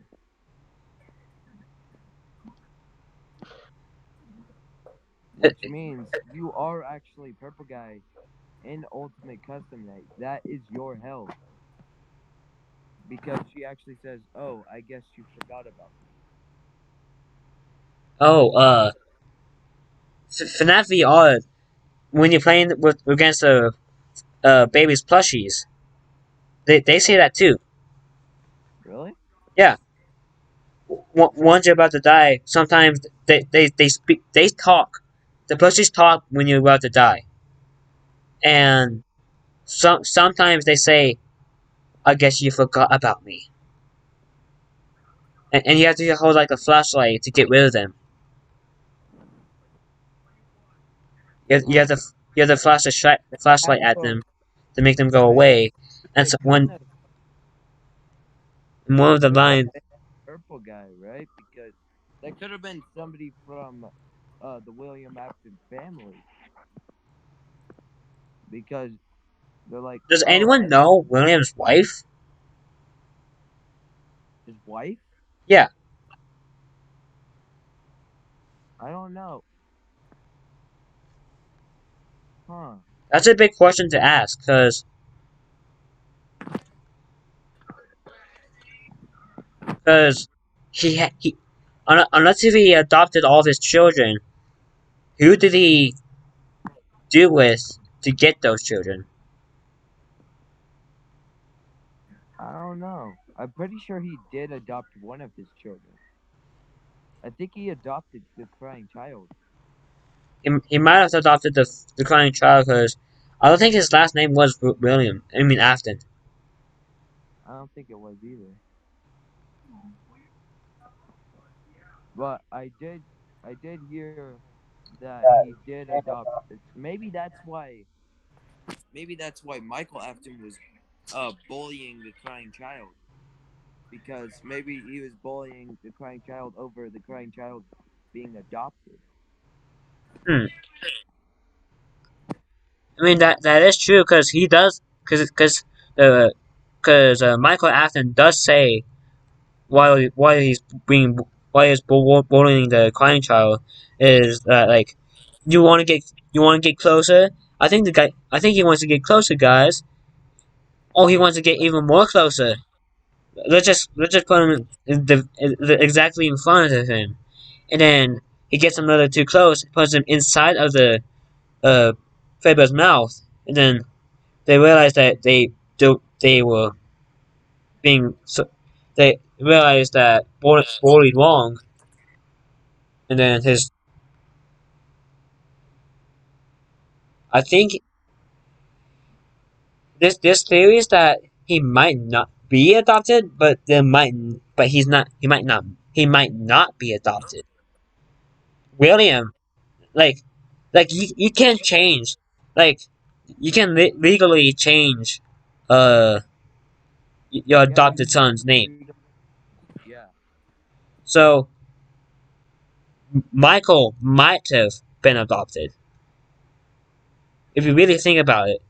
Uh, which means you are actually purple guy in Ultimate Custom Night. That is your hell because she actually says, "Oh, I guess you forgot about me." oh, FNAF VR when you're playing with against the baby's plushies, they say that too. Really? Yeah, once you're about to die, sometimes they speak, they talk. The plushies talk when you're about to die, and sometimes they say, "I guess you forgot about me," and you have to hold like a flashlight to get rid of them. You have Huh. to you have to flash the flashlight at Also, them to make them go they away. And they so kind of one of the could have lines, been purple guy, right? Because that could have been somebody from the William Afton family. Because they're like, does "Oh, anyone know William's wife? his wife." Yeah, I don't know. Huh. that's a big question to ask because he unless if he adopted all of his children, who did he do with to get those children? I don't know. I'm pretty sure he did adopt one of his children. I think he adopted the crying child. He might have adopted the crying child because I don't think his last name was William. I mean Afton. I don't think it was either. But I did hear that he did adopt. Maybe that's why Michael Afton was bullying the crying child because maybe he was bullying the crying child over the crying child being adopted. Hmm. I mean that is true because he does because Michael Afton does say while he's being while he's bullying the crying child is that like you want to get closer. I think he wants to get closer, guys. Oh, he wants to get even more closer. Let's just put him exactly in front of him, and then he gets him a little too close, puts him inside of the uh Faber's mouth, and then they realize that they were being so they realized that bullied wrong, and then his I think this theory is that he might not be adopted, but he might not be adopted. William, like you can't change like you can legally change uh your Yeah, you adopted have son's name. freedom. Yeah, So Michael might have been adopted if you really think about it.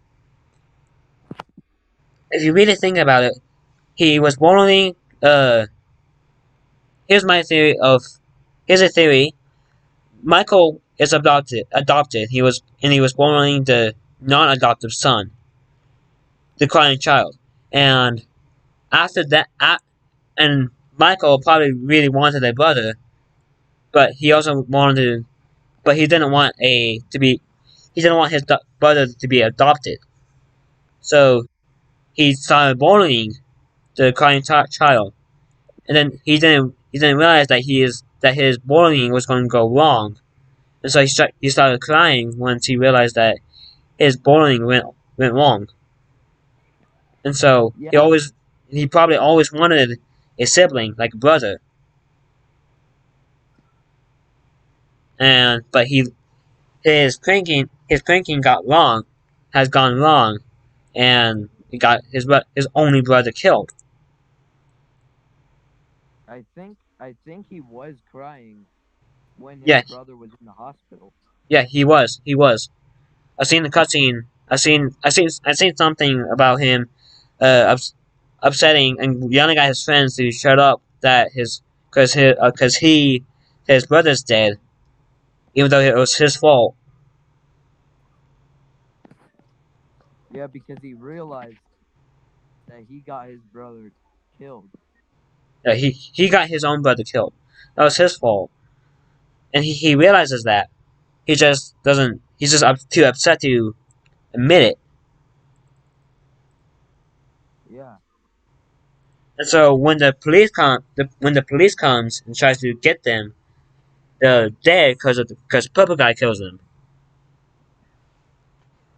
If you really think about it, he was born. Here's my theory of. Here's a theory. Michael is adopted. Adopted. He was born the non-adoptive son, the crying child, and after that, and Michael probably really wanted a brother, but he also wanted, but he didn't want a to be. He didn't want his brother to be adopted, so he started bullying the crying child, and then he didn't realize that his bullying was going to go wrong, and so he started crying once he realized that his bullying went wrong, and so yeah, he probably always wanted a sibling like a brother, and but his cranking got wrong, has gone wrong, and he got his only brother killed. I think he was crying when his Yeah, brother was in the hospital. yeah, he was. I seen the cutscene. I seen something about him, upsetting and yelling at his friends to shut up. That his because his brother's dead, even though it was his fault. Yeah, because he realized that he got his brother killed. Yeah, he got his own brother killed. That was his fault, and he realizes that. He just doesn't. He's just too upset to admit it. Yeah. And so when the police comes and tries to get them, they're dead because purple guy kills them.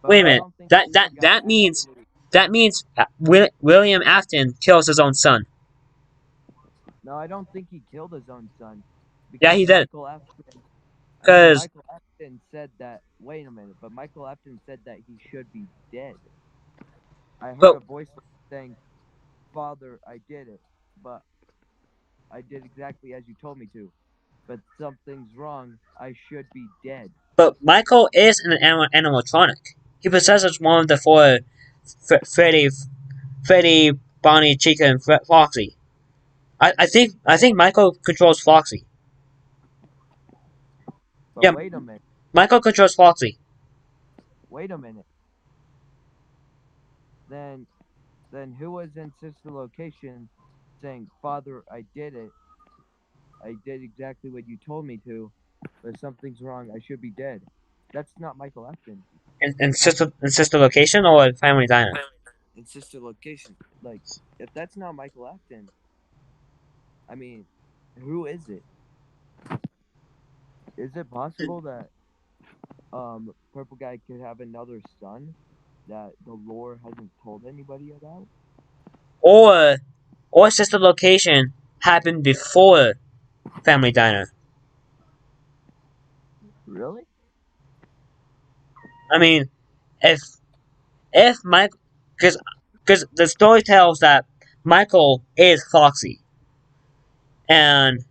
But Wait a I minute. don't think That the guy that means actually. that means William Afton kills his own son. No, I don't think he killed his own son, Yeah, because he did. Michael Afton. I mean, Because Michael Afton said that. Wait a minute, but Michael Afton said that he should be dead. I heard but a voice saying, "Father, I did it, but I did exactly as you told me to. But something's wrong. I should be dead." but Michael is an animatronic. He possesses one of the four Freddy, Bonnie, Chica, and Foxy. I think Michael controls Foxy. But Yeah, wait a minute. Michael controls Foxy. Wait a minute. Then, then who was in sister location, saying, "Father, I did it. I did exactly what you told me to. But something's wrong. I should be dead." That's not Michael Afton. In sister location or family diner. In sister location. Like, if that's not Michael Afton, I mean, who is it? Is it possible that Purple Guy could have another son that the lore hasn't told anybody about? Or sister location happened before family diner. Really? I mean, if Mike, because the story tells that Michael is Foxy, and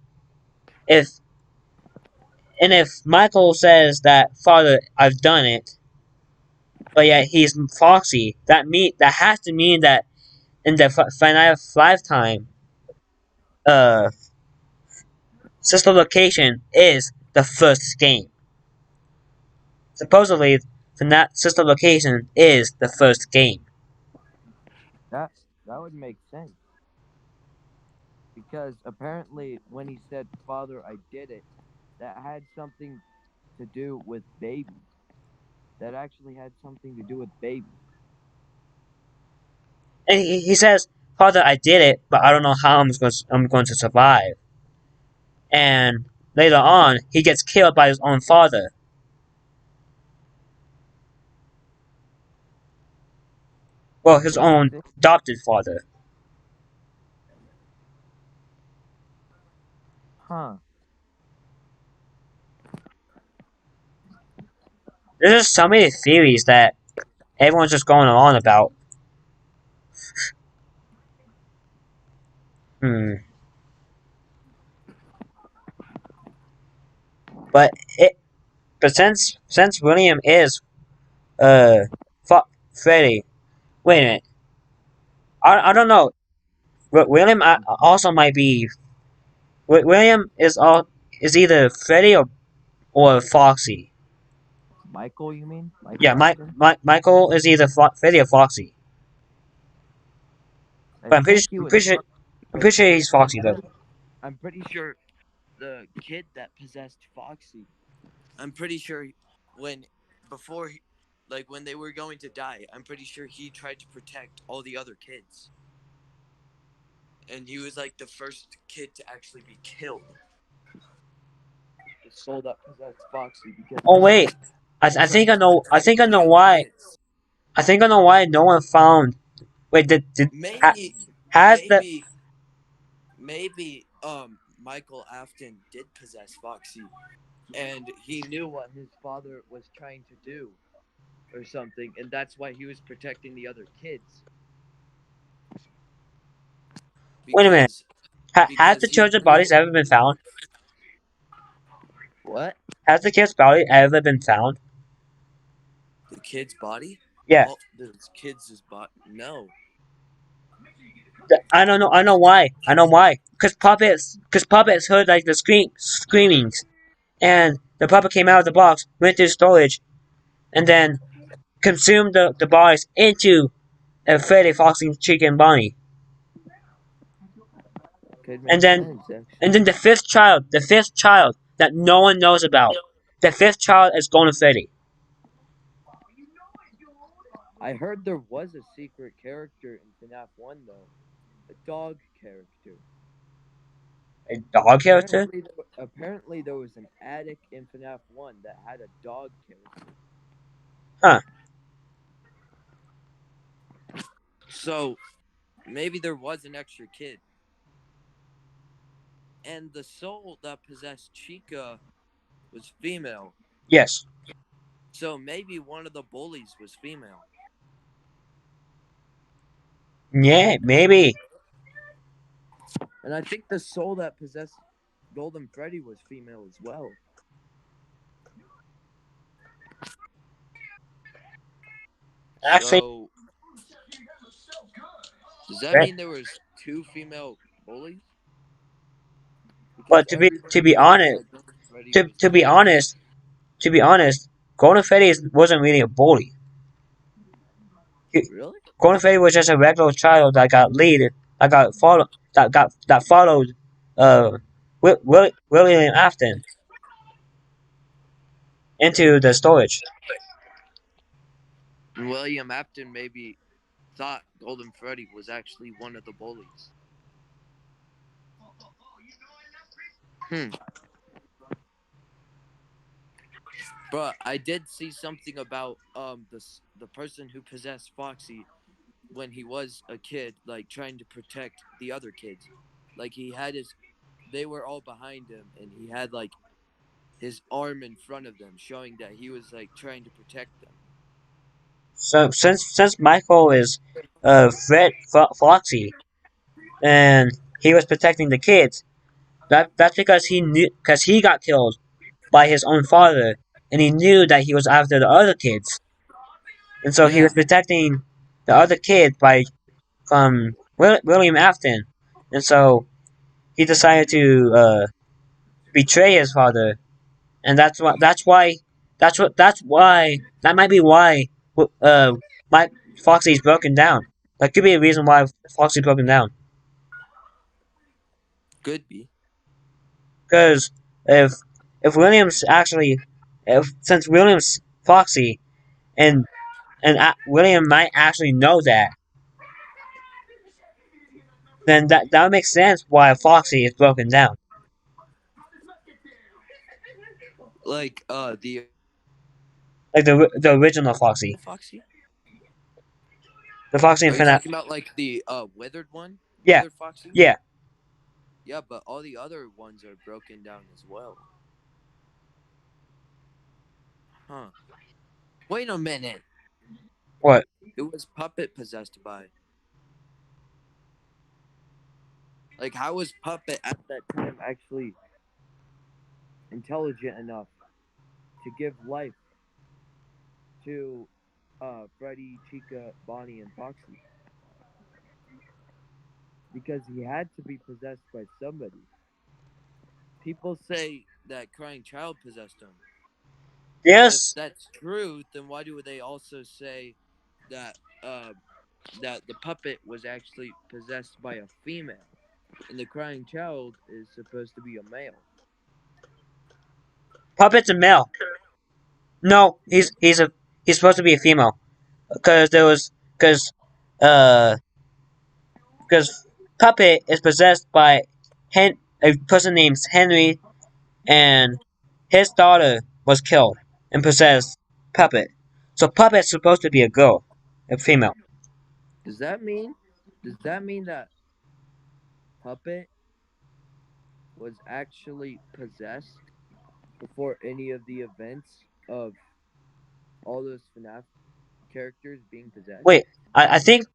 if if Michael says that Father, I've done it, but yet he's Foxy, that has to mean that in the final lifetime, uh, sister location is the first game. Supposedly, the sister location is the first game. That that would make sense, because apparently when he said, "Father, I did it," that had something to do with baby. That actually had something to do with baby. And he says, "Father, I did it, but I don't know how I'm going to survive." And later on, he gets killed by his own father. Well, his What do you own think? adopted father. Huh. There's just so many theories that everyone's just going on about. Hmm. But it. But since William is Freddy. Wait a minute. I don't know. William also might be. William is either Freddy or Foxy. Michael, you mean? Michael Yeah, Afton? Michael is either Freddy or Foxy. I But think he was I'm because pretty sure he's Foxy though. I'm pretty sure the kid that possessed Foxy. I'm pretty sure when before he, like when they were going to die, I'm pretty sure he tried to protect all the other kids. And he was like the first kid to actually be killed. The soul that possessed Foxy, because Oh wait, he I think tried I to know. I protect think I the know other why. kids. I think I know why no one found. Wait, Maybe, has the maybe, maybe, Michael Afton did possess Foxy, and he knew what his father was trying to do, or something, and that's why he was protecting the other kids. wait a minute? Because Has the he children's knew bodies ever been found? what, Has the kid's body ever been found? the kid's body. Yeah, Oh, the kid's body. No, I don't know. I know why. I know why. Cause puppets heard like the screamings. and the puppet came out of the box, went through storage, and then consumed the bodies into a Freddy, Foxy, Chica, and Bonnie. Could And make then sense, and actually. then the fifth child that no one knows about. The fifth child is Golden Freddy. I heard there was a secret character in FNAF 1, though. A dog character. A dog character? Apparently there was an attic in FNAF 1 that had a dog character. Huh. So maybe there was an extra kid. And the soul that possessed Chica was female. Yes. So maybe one of the bullies was female. Yeah, maybe. And I think the soul that possessed Golden Freddy was female as well. Actually, So does that right. mean there was two female bullies? Because But to everybody be thought honest, that Golden Freddy to was to be male. honest, to be honest, Golden Freddy wasn't really a bully. He, Really? Golden Freddy was just a regular child that got lead, that followed, William Afton into the storage. And William Afton maybe thought Golden Freddy was actually one of the bullies. Hmm. But I did see something about the person who possessed Foxy when he was a kid, like trying to protect the other kids. Like he had his, they were all behind him, and he had like his arm in front of them, showing that he was like trying to protect them. So since Michael is Foxy, and he was protecting the kids, that's because he got killed by his own father, and he knew that he was after the other kids, and so he was Yeah, protecting the other kid by William Afton, and so he decided to betray his father, and that's why that might be why my Foxy's broken down. That could be a reason why Foxy's broken down. could be. Because if if Williams actually if since Williams Foxy and William might actually know that, then that would make sense why Foxy is broken down. Like the Like the original Foxy, Foxy. the Foxy Are you Infinite. talking about like the withered one, Yeah, withered Foxy? yeah. Yeah, but all the other ones are broken down as well. Huh. Wait a minute. What? Who was Puppet possessed by? Like, how was Puppet at that time actually intelligent enough to give life to Freddy, Chica, Bonnie, and Foxy? Because he had to be possessed by somebody. People say that Crying Child possessed him. But if Yes, that's true, then why do they also say that that the puppet was actually possessed by a female, and the crying child is supposed to be a male? Puppet's a male. No, he's supposed to be a female. Because there was because uh because Puppet is possessed by a person named Henry, and his daughter was killed and possessed Puppet. So Puppet's supposed to be a girl, a female. Does that mean? Does that mean that puppet was actually possessed before any of the events of all those FNAF characters being possessed? Wait, I think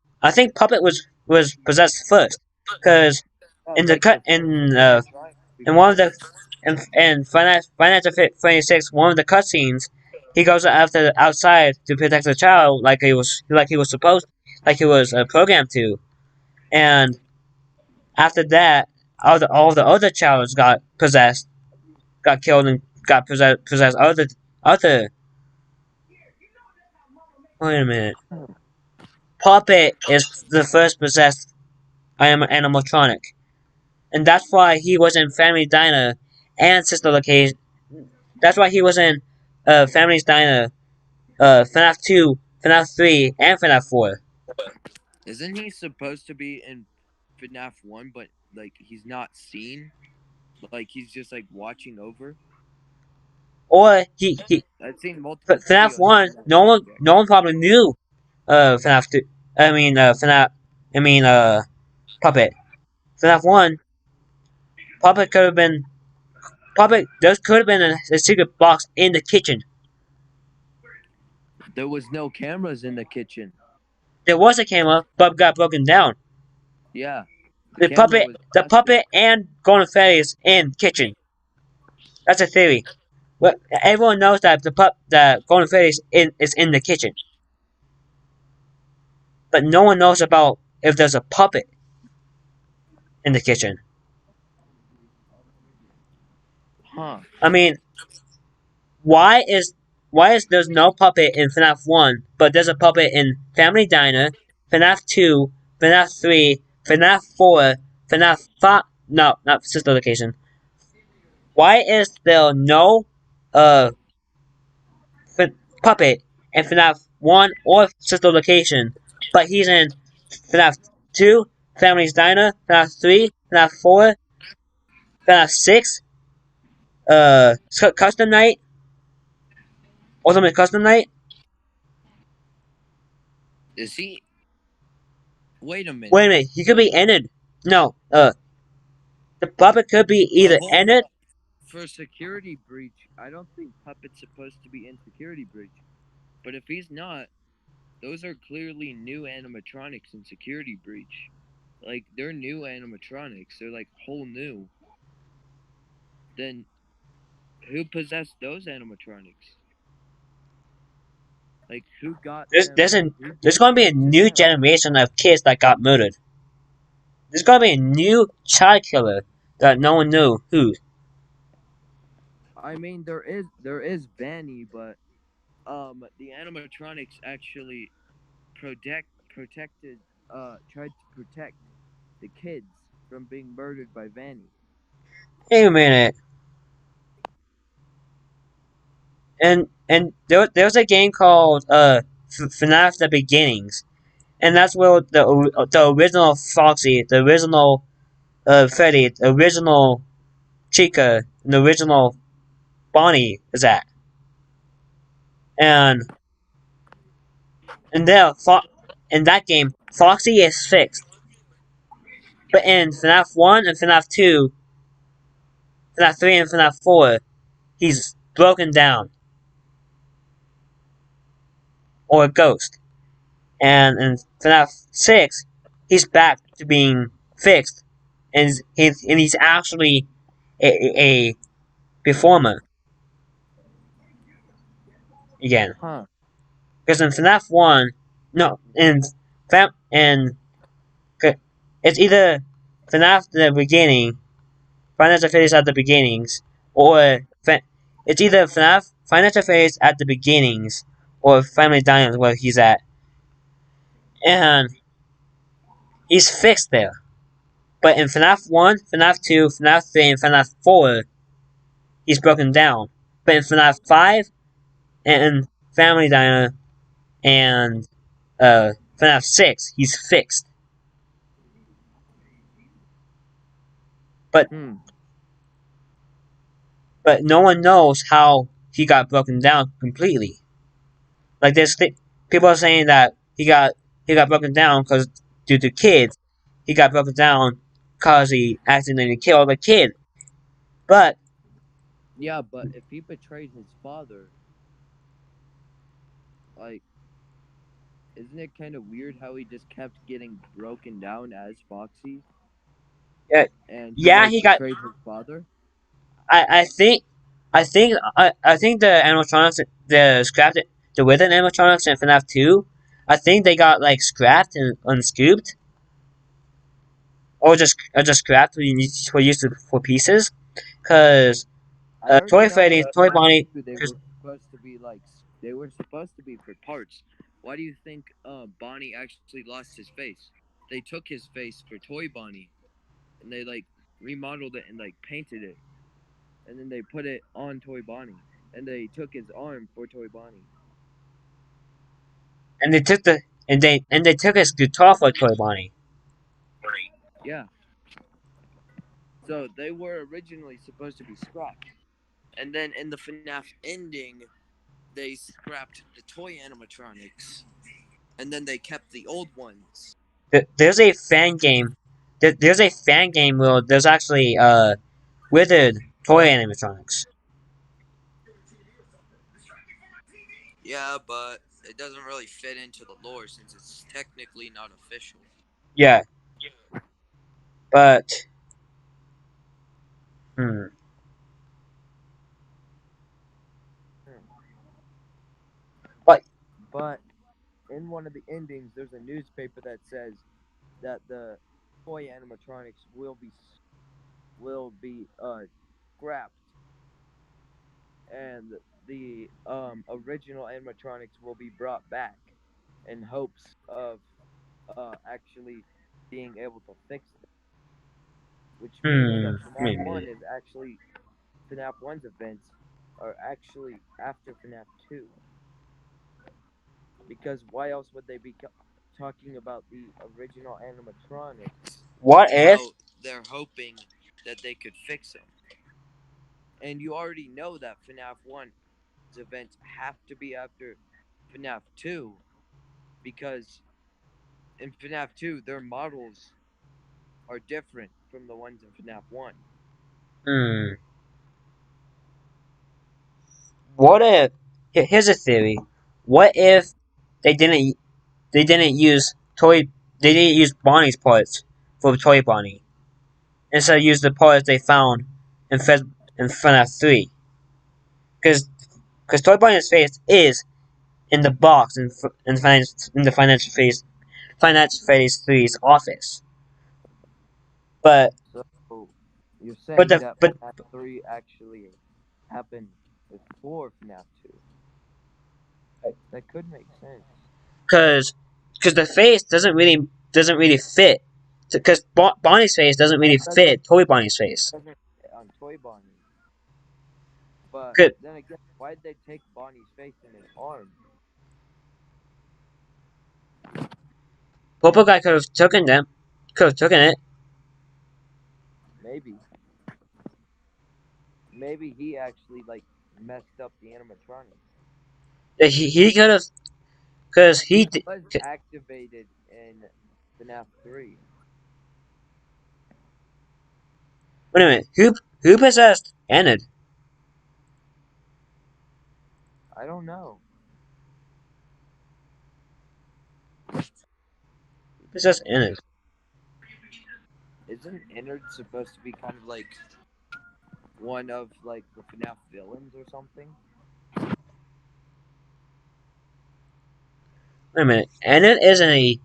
Puppet was possessed first, because in the Like cut the first trying to be in one of the possessed. in Final Fantasy 26, one of the cutscenes, he goes after outside to protect the child like he was supposed like he was programmed to, and after that, all the other childs got possessed, got killed, got possessed other. Wait a minute. Puppet is the first possessed animatronic, and that's why he was in Family Diner and Sister Location. That's why he was in Family's Diner, FNAF 2, FNAF 3, and FNAF 4. Isn't he supposed to be in FNAF 1, but like he's not seen? Like he's just like watching over? Or he I've seen multiple FNAF videos 1, from that subject. no one probably knew FNAF 2. FNAF. Puppet. FNAF 1, Puppet could have been. Puppet, there could have been a secret box in the kitchen. There was no cameras in the kitchen. There was a camera, but got broken down. Yeah, the camera was The busted. puppet, and Golden Freddy is in kitchen. That's a theory. Well, everyone knows that the Golden Freddy is in the kitchen, but no one knows about if there's a puppet in the kitchen. Huh. I mean, why is there's no puppet in FNAF 1, but there's a puppet in Family Diner, FNAF 2, FNAF 3, FNAF 4, FNAF 5? No, not Sister Location. Why is there no uh puppet in FNAF 1 or Sister Location, but he's in FNAF 2, Family's Diner, FNAF 3, FNAF 4, FNAF 6, Custom Night, Ultimate Custom Night? Is he? Wait a Wait a minute. minute, he could be ended. No, the puppet could be But either hold ended. up. For security breach, I don't think Puppet's supposed to be in security breach. But if he's not, those are clearly new animatronics in security breach. Like they're new animatronics. They're like whole new. Then who possessed those animatronics? Like who got There's them? there's a Who there's gave gonna be a them to new them? generation of kids that got murdered. There's gonna be a new child killer that no one knew who. I mean, there is Vanny, but the animatronics actually protected tried to protect the kids from being murdered by Vanny. Wait a minute. And there was a game called FNAF The Beginnings, and that's where the original Foxy, the original Freddy, the original Chica, and the original Bonnie is at. And and there in that game, Foxy is fixed, but in FNAF 1 and FNAF 2, FNAF 3 and FNAF 4, he's broken down or a ghost. And in FNAF 6, he's back to being fixed, and he's actually a performer again. Huh. Because in FNAF 1, no, in it's either FNAF the beginning, Financial Freddy's at the beginnings, or it's either FNAF Financial Freddy's at the beginnings, or Family Diner where he's at, and he's fixed there. But in FNAF 1, FNAF 2, FNAF 3, and FNAF 4, he's broken down. But in FNAF 5 and Family Diner and FNAF 6, he's fixed. But Hmm. but no one knows how he got broken down completely. Like people are saying that he got broken down because due to kids, he got broken down because he accidentally killed a kid. But Yeah, but if he betrayed his father, like, isn't it kind of weird how he just kept getting broken down as Foxy uh, and he yeah, like he got. betrayed his father? I think I think the animatronics, the wooden animatronics in FNAF 2, I think they got like scrapped and unscooped, or just scrapped for use for pieces, because I already Toy know Freddy, in Toy FNAF Bonnie. 2 they were supposed to be like they were supposed to be for parts. Why do you think Bonnie actually lost his face? They took his face for Toy Bonnie and they like remodeled it and like painted it and then they put it on Toy Bonnie and they took his arm for Toy Bonnie. And they took his guitar for Toy Bonnie. Yeah. So they were originally supposed to be scrapped. And then in the FNAF ending, they scrapped the toy animatronics and then they kept the old ones. There's a fan game. There's a fan game where there's actually withered toy animatronics. Yeah, but it doesn't really fit into the lore since it's technically not official. Yeah, but hmm, but But in one of the endings, there's a newspaper that says that the toy animatronics will be scrapped, and the original animatronics will be brought back in hopes of actually being able to fix them. Which means that FNAF maybe. 1 is actually FNAF 1's events are actually after FNAF 2. Because why else would they be talking about the original animatronics What and if? how they're hoping that they could fix them? And you already know that FNAF 1's events have to be after FNAF 2 because in FNAF 2 their models are different from the ones in FNAF 1. Hmm. What if? Here's a theory. What if they didn't? They didn't use toy. They didn't use Bonnie's parts for Toy Bonnie. Instead, use the parts they found in FNAF 3. Because Toy Bonnie's face is in the box in the Finance Phase Three's office. But So you're but saying the that but FNAF 3 actually happened before FNAF 2. That could make sense. because the face doesn't really fit. Because Bonnie's face doesn't Yeah, really fit Toy Bonnie's face. doesn't on Toy Bonnie. But Good. then again, why did they take Bonnie's face and his arm? Purple guy could have taken them. Could have taken it. Maybe. Maybe he actually like messed up the animatronics. Yeah, he could have because He was activated in FNAF 3. wait a minute. Who possessed Enid? I don't know. Who possessed Enid? Isn't Innard supposed to be kind of like one of like the FNAF villains or something? Wait a minute. Enid is a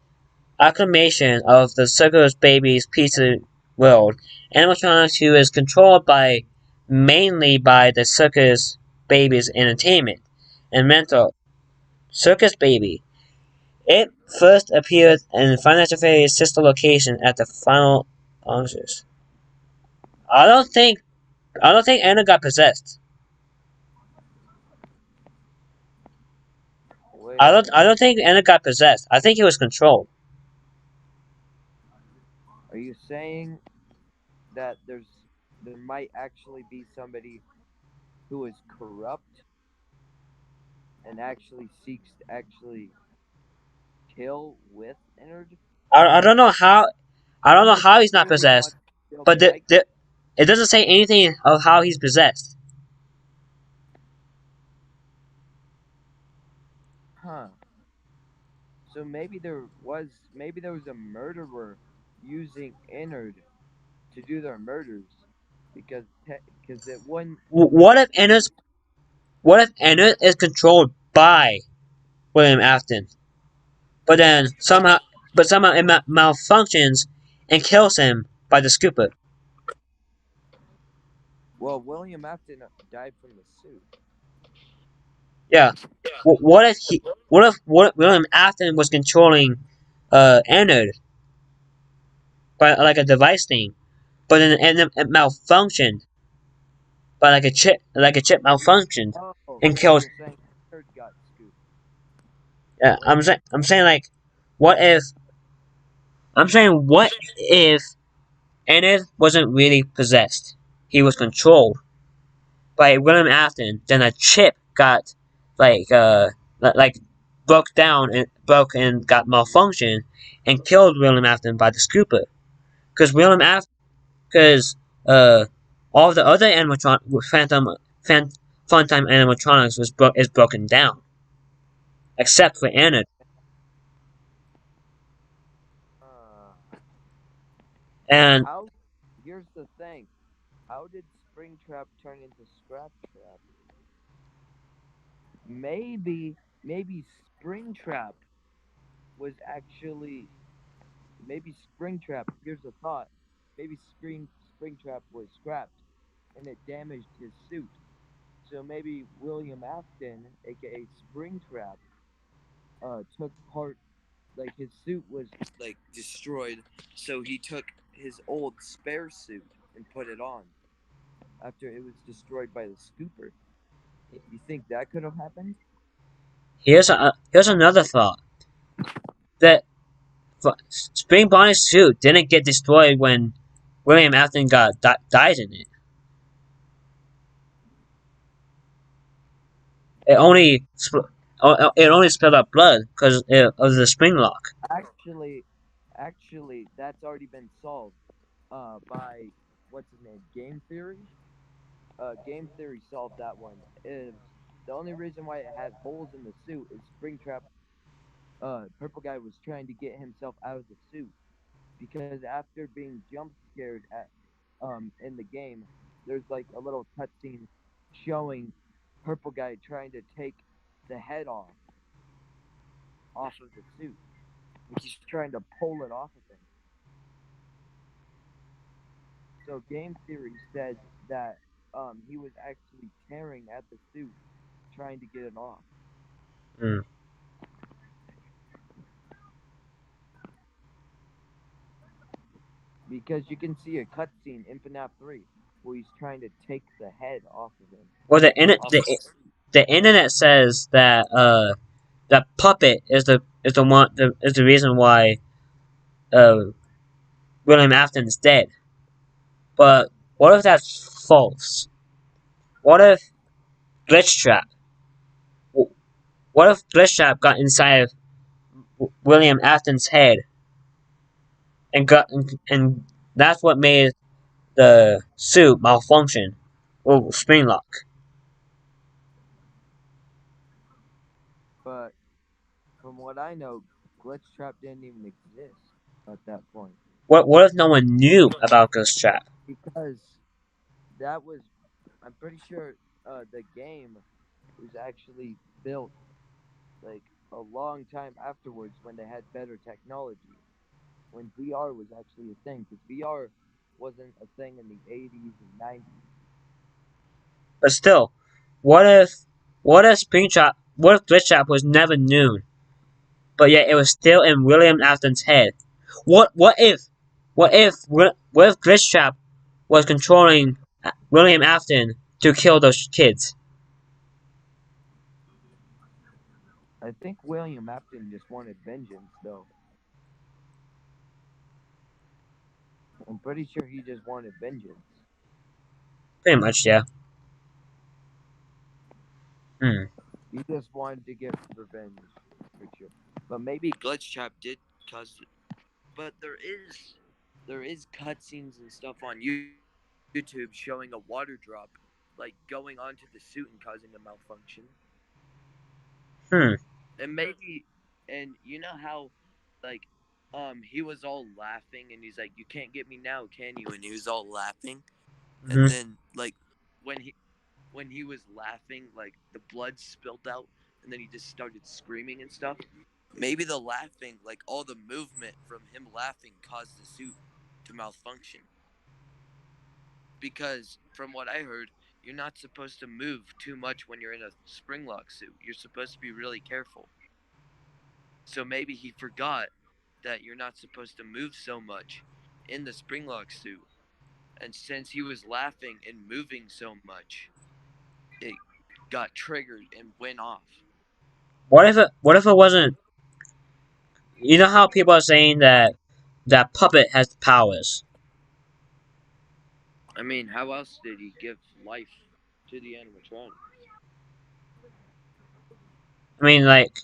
acclamation of the Circus Babies Pizza world. Animatronics who is controlled by mainly by the Circus Babies Entertainment and mentor Circus Baby. It first appeared in Financial Fair's sister location at the final answers. I don't think I don't think Anna got possessed. Wait a I minute. don't think Anna got possessed. I think he was controlled. Are you saying that there might actually be somebody who is corrupt and actually seeks to actually kill with Innard? I don't know how Innard he's not clearly possessed, wants to kill but Mike. it doesn't say anything of how he's possessed. Huh. So maybe there was a murderer using Innard to do their murders because it wouldn't What if seem. Anna is controlled by William Afton, but then somehow it malfunctions and kills him by the scooper? Well, William Afton died from the suit. Yeah. What if he? What if William Afton was controlling Anode by like a device thing, but then it malfunctioned by like a chip malfunctioned Oh, and so killed. you're saying Nerd got scooped? Yeah, I'm saying like, what if what if Anode wasn't really possessed? He was controlled by William Afton. Then a chip got like like broke and got malfunctioned and killed William Afton by the scooper. Because William Afton, because all the other fan, funtime animatronics is broken down except for Anna. Uh, And how? Here's the thing. How did Springtrap turn into Scraptrap? Maybe Springtrap was actually maybe Springtrap. Here's a thought. Maybe Springtrap was scrapped, and it damaged his suit. So maybe William Afton, aka Springtrap, took part. Like his suit was like destroyed, so he took his old spare suit and put it on after it was destroyed by the scooper. You think that could have happened? here's another thought that Spring Bonnie's suit didn't get destroyed when William Afton died in it. It only it only spilled out blood because of the spring lock. Actually, actually, that's already been solved by what's his name, Game Theory. Game Theory solved that one. Is the only reason why it had holes in the suit is Springtrap. Purple Guy was trying to get himself out of the suit because after being jump scared at in the game, there's like a little cutscene showing Purple Guy trying to take the head off of the suit. Like he's trying to pull it off of him. So game theory said that he was actually tearing at the suit, trying to get it off. Mm. Because you can see a cutscene in FNAF 3 where he's trying to take the head off of him. Well, Off of the internet says that that puppet is the reason why uh William Afton is dead. But what if that's false? What if Glitchtrap? What if Glitchtrap got inside of William Afton's head and that's what made the suit malfunction? Well, spring lock. but from what I know, Glitch Trap didn't even exist at that point. What if no one knew about Glitchtrap? Because that was, I'm pretty sure the game was actually built like a long time afterwards when they had better technology. When VR was actually a thing, because VR wasn't a thing in the 80s and 90s. But still, what if what if Glitchtrap was never known, but yet it was still in William Afton's head? What if Glitchtrap was controlling William Afton to kill those kids? I think William Afton just wanted vengeance, though. I'm pretty sure he just wanted vengeance. Pretty much, yeah. Hmm. He just wanted to get revenge, for sure. But maybe Glitch Trap did cause it. But there is cutscenes and stuff on YouTube showing a water drop like going onto the suit and causing a malfunction. Hmm. And maybe, and you know how like he was all laughing and he's like, you can't get me now, can you? And he was all laughing, and Hmm. then like when he was laughing, like the blood spilled out, and then he just started screaming and stuff. Maybe the laughing, like all the movement from him laughing, caused the suit to malfunction. because from what I heard, you're not supposed to move too much when you're in a spring lock suit. You're supposed to be really careful. So maybe he forgot that you're not supposed to move so much in the spring lock suit. And since he was laughing and moving so much, it got triggered and went off. What if it wasn't? You know how people are saying that that puppet has powers. I mean, how else did he give life to the animatronic? I mean, like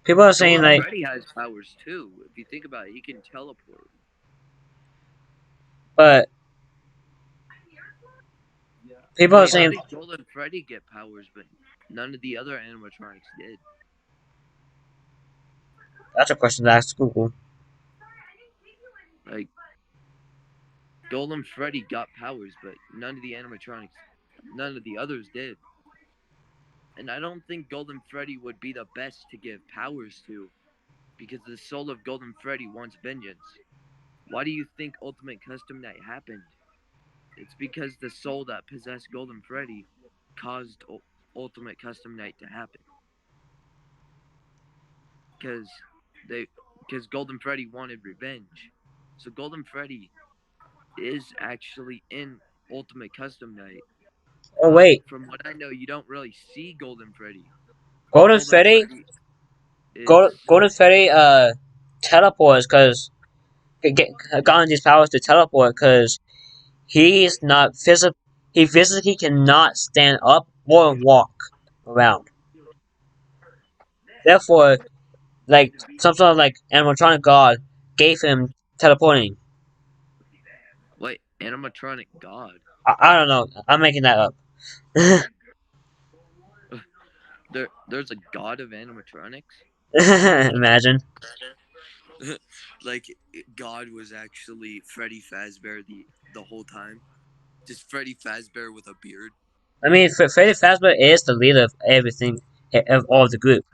people are saying Golden like, Freddy has powers too. If you think about it, he can teleport. but people are Wait, how saying did Golden Freddy get powers, but none of the other animatronics did? that's a question to ask Google. Like, Golden Freddy got powers, but none of the animatronics, none of the others did. And I don't think Golden Freddy would be the best to give powers to, because the soul of Golden Freddy wants vengeance. Why do you think Ultimate Custom Night happened? It's because the soul that possessed Golden Freddy caused Ultimate Custom Night to happen. Because they, because Golden Freddy wanted revenge. So Golden Freddy is actually in Ultimate Custom Night, Oh but wait, from what I know, you don't really see Golden Freddy. Golden Golden Freddy, Freddy is Golden Freddy, teleports because get gotten these powers to teleport because he's not physical. He physically cannot stand up or walk around. Therefore, like some sort of like animatronic god gave him teleporting. wait, animatronic god. I don't know. I'm making that up. There's a god of animatronics. Imagine. Like God was actually Freddy Fazbear the whole time. Just Freddy Fazbear with a beard. I mean, Freddy Fazbear is the leader of everything, of all the group.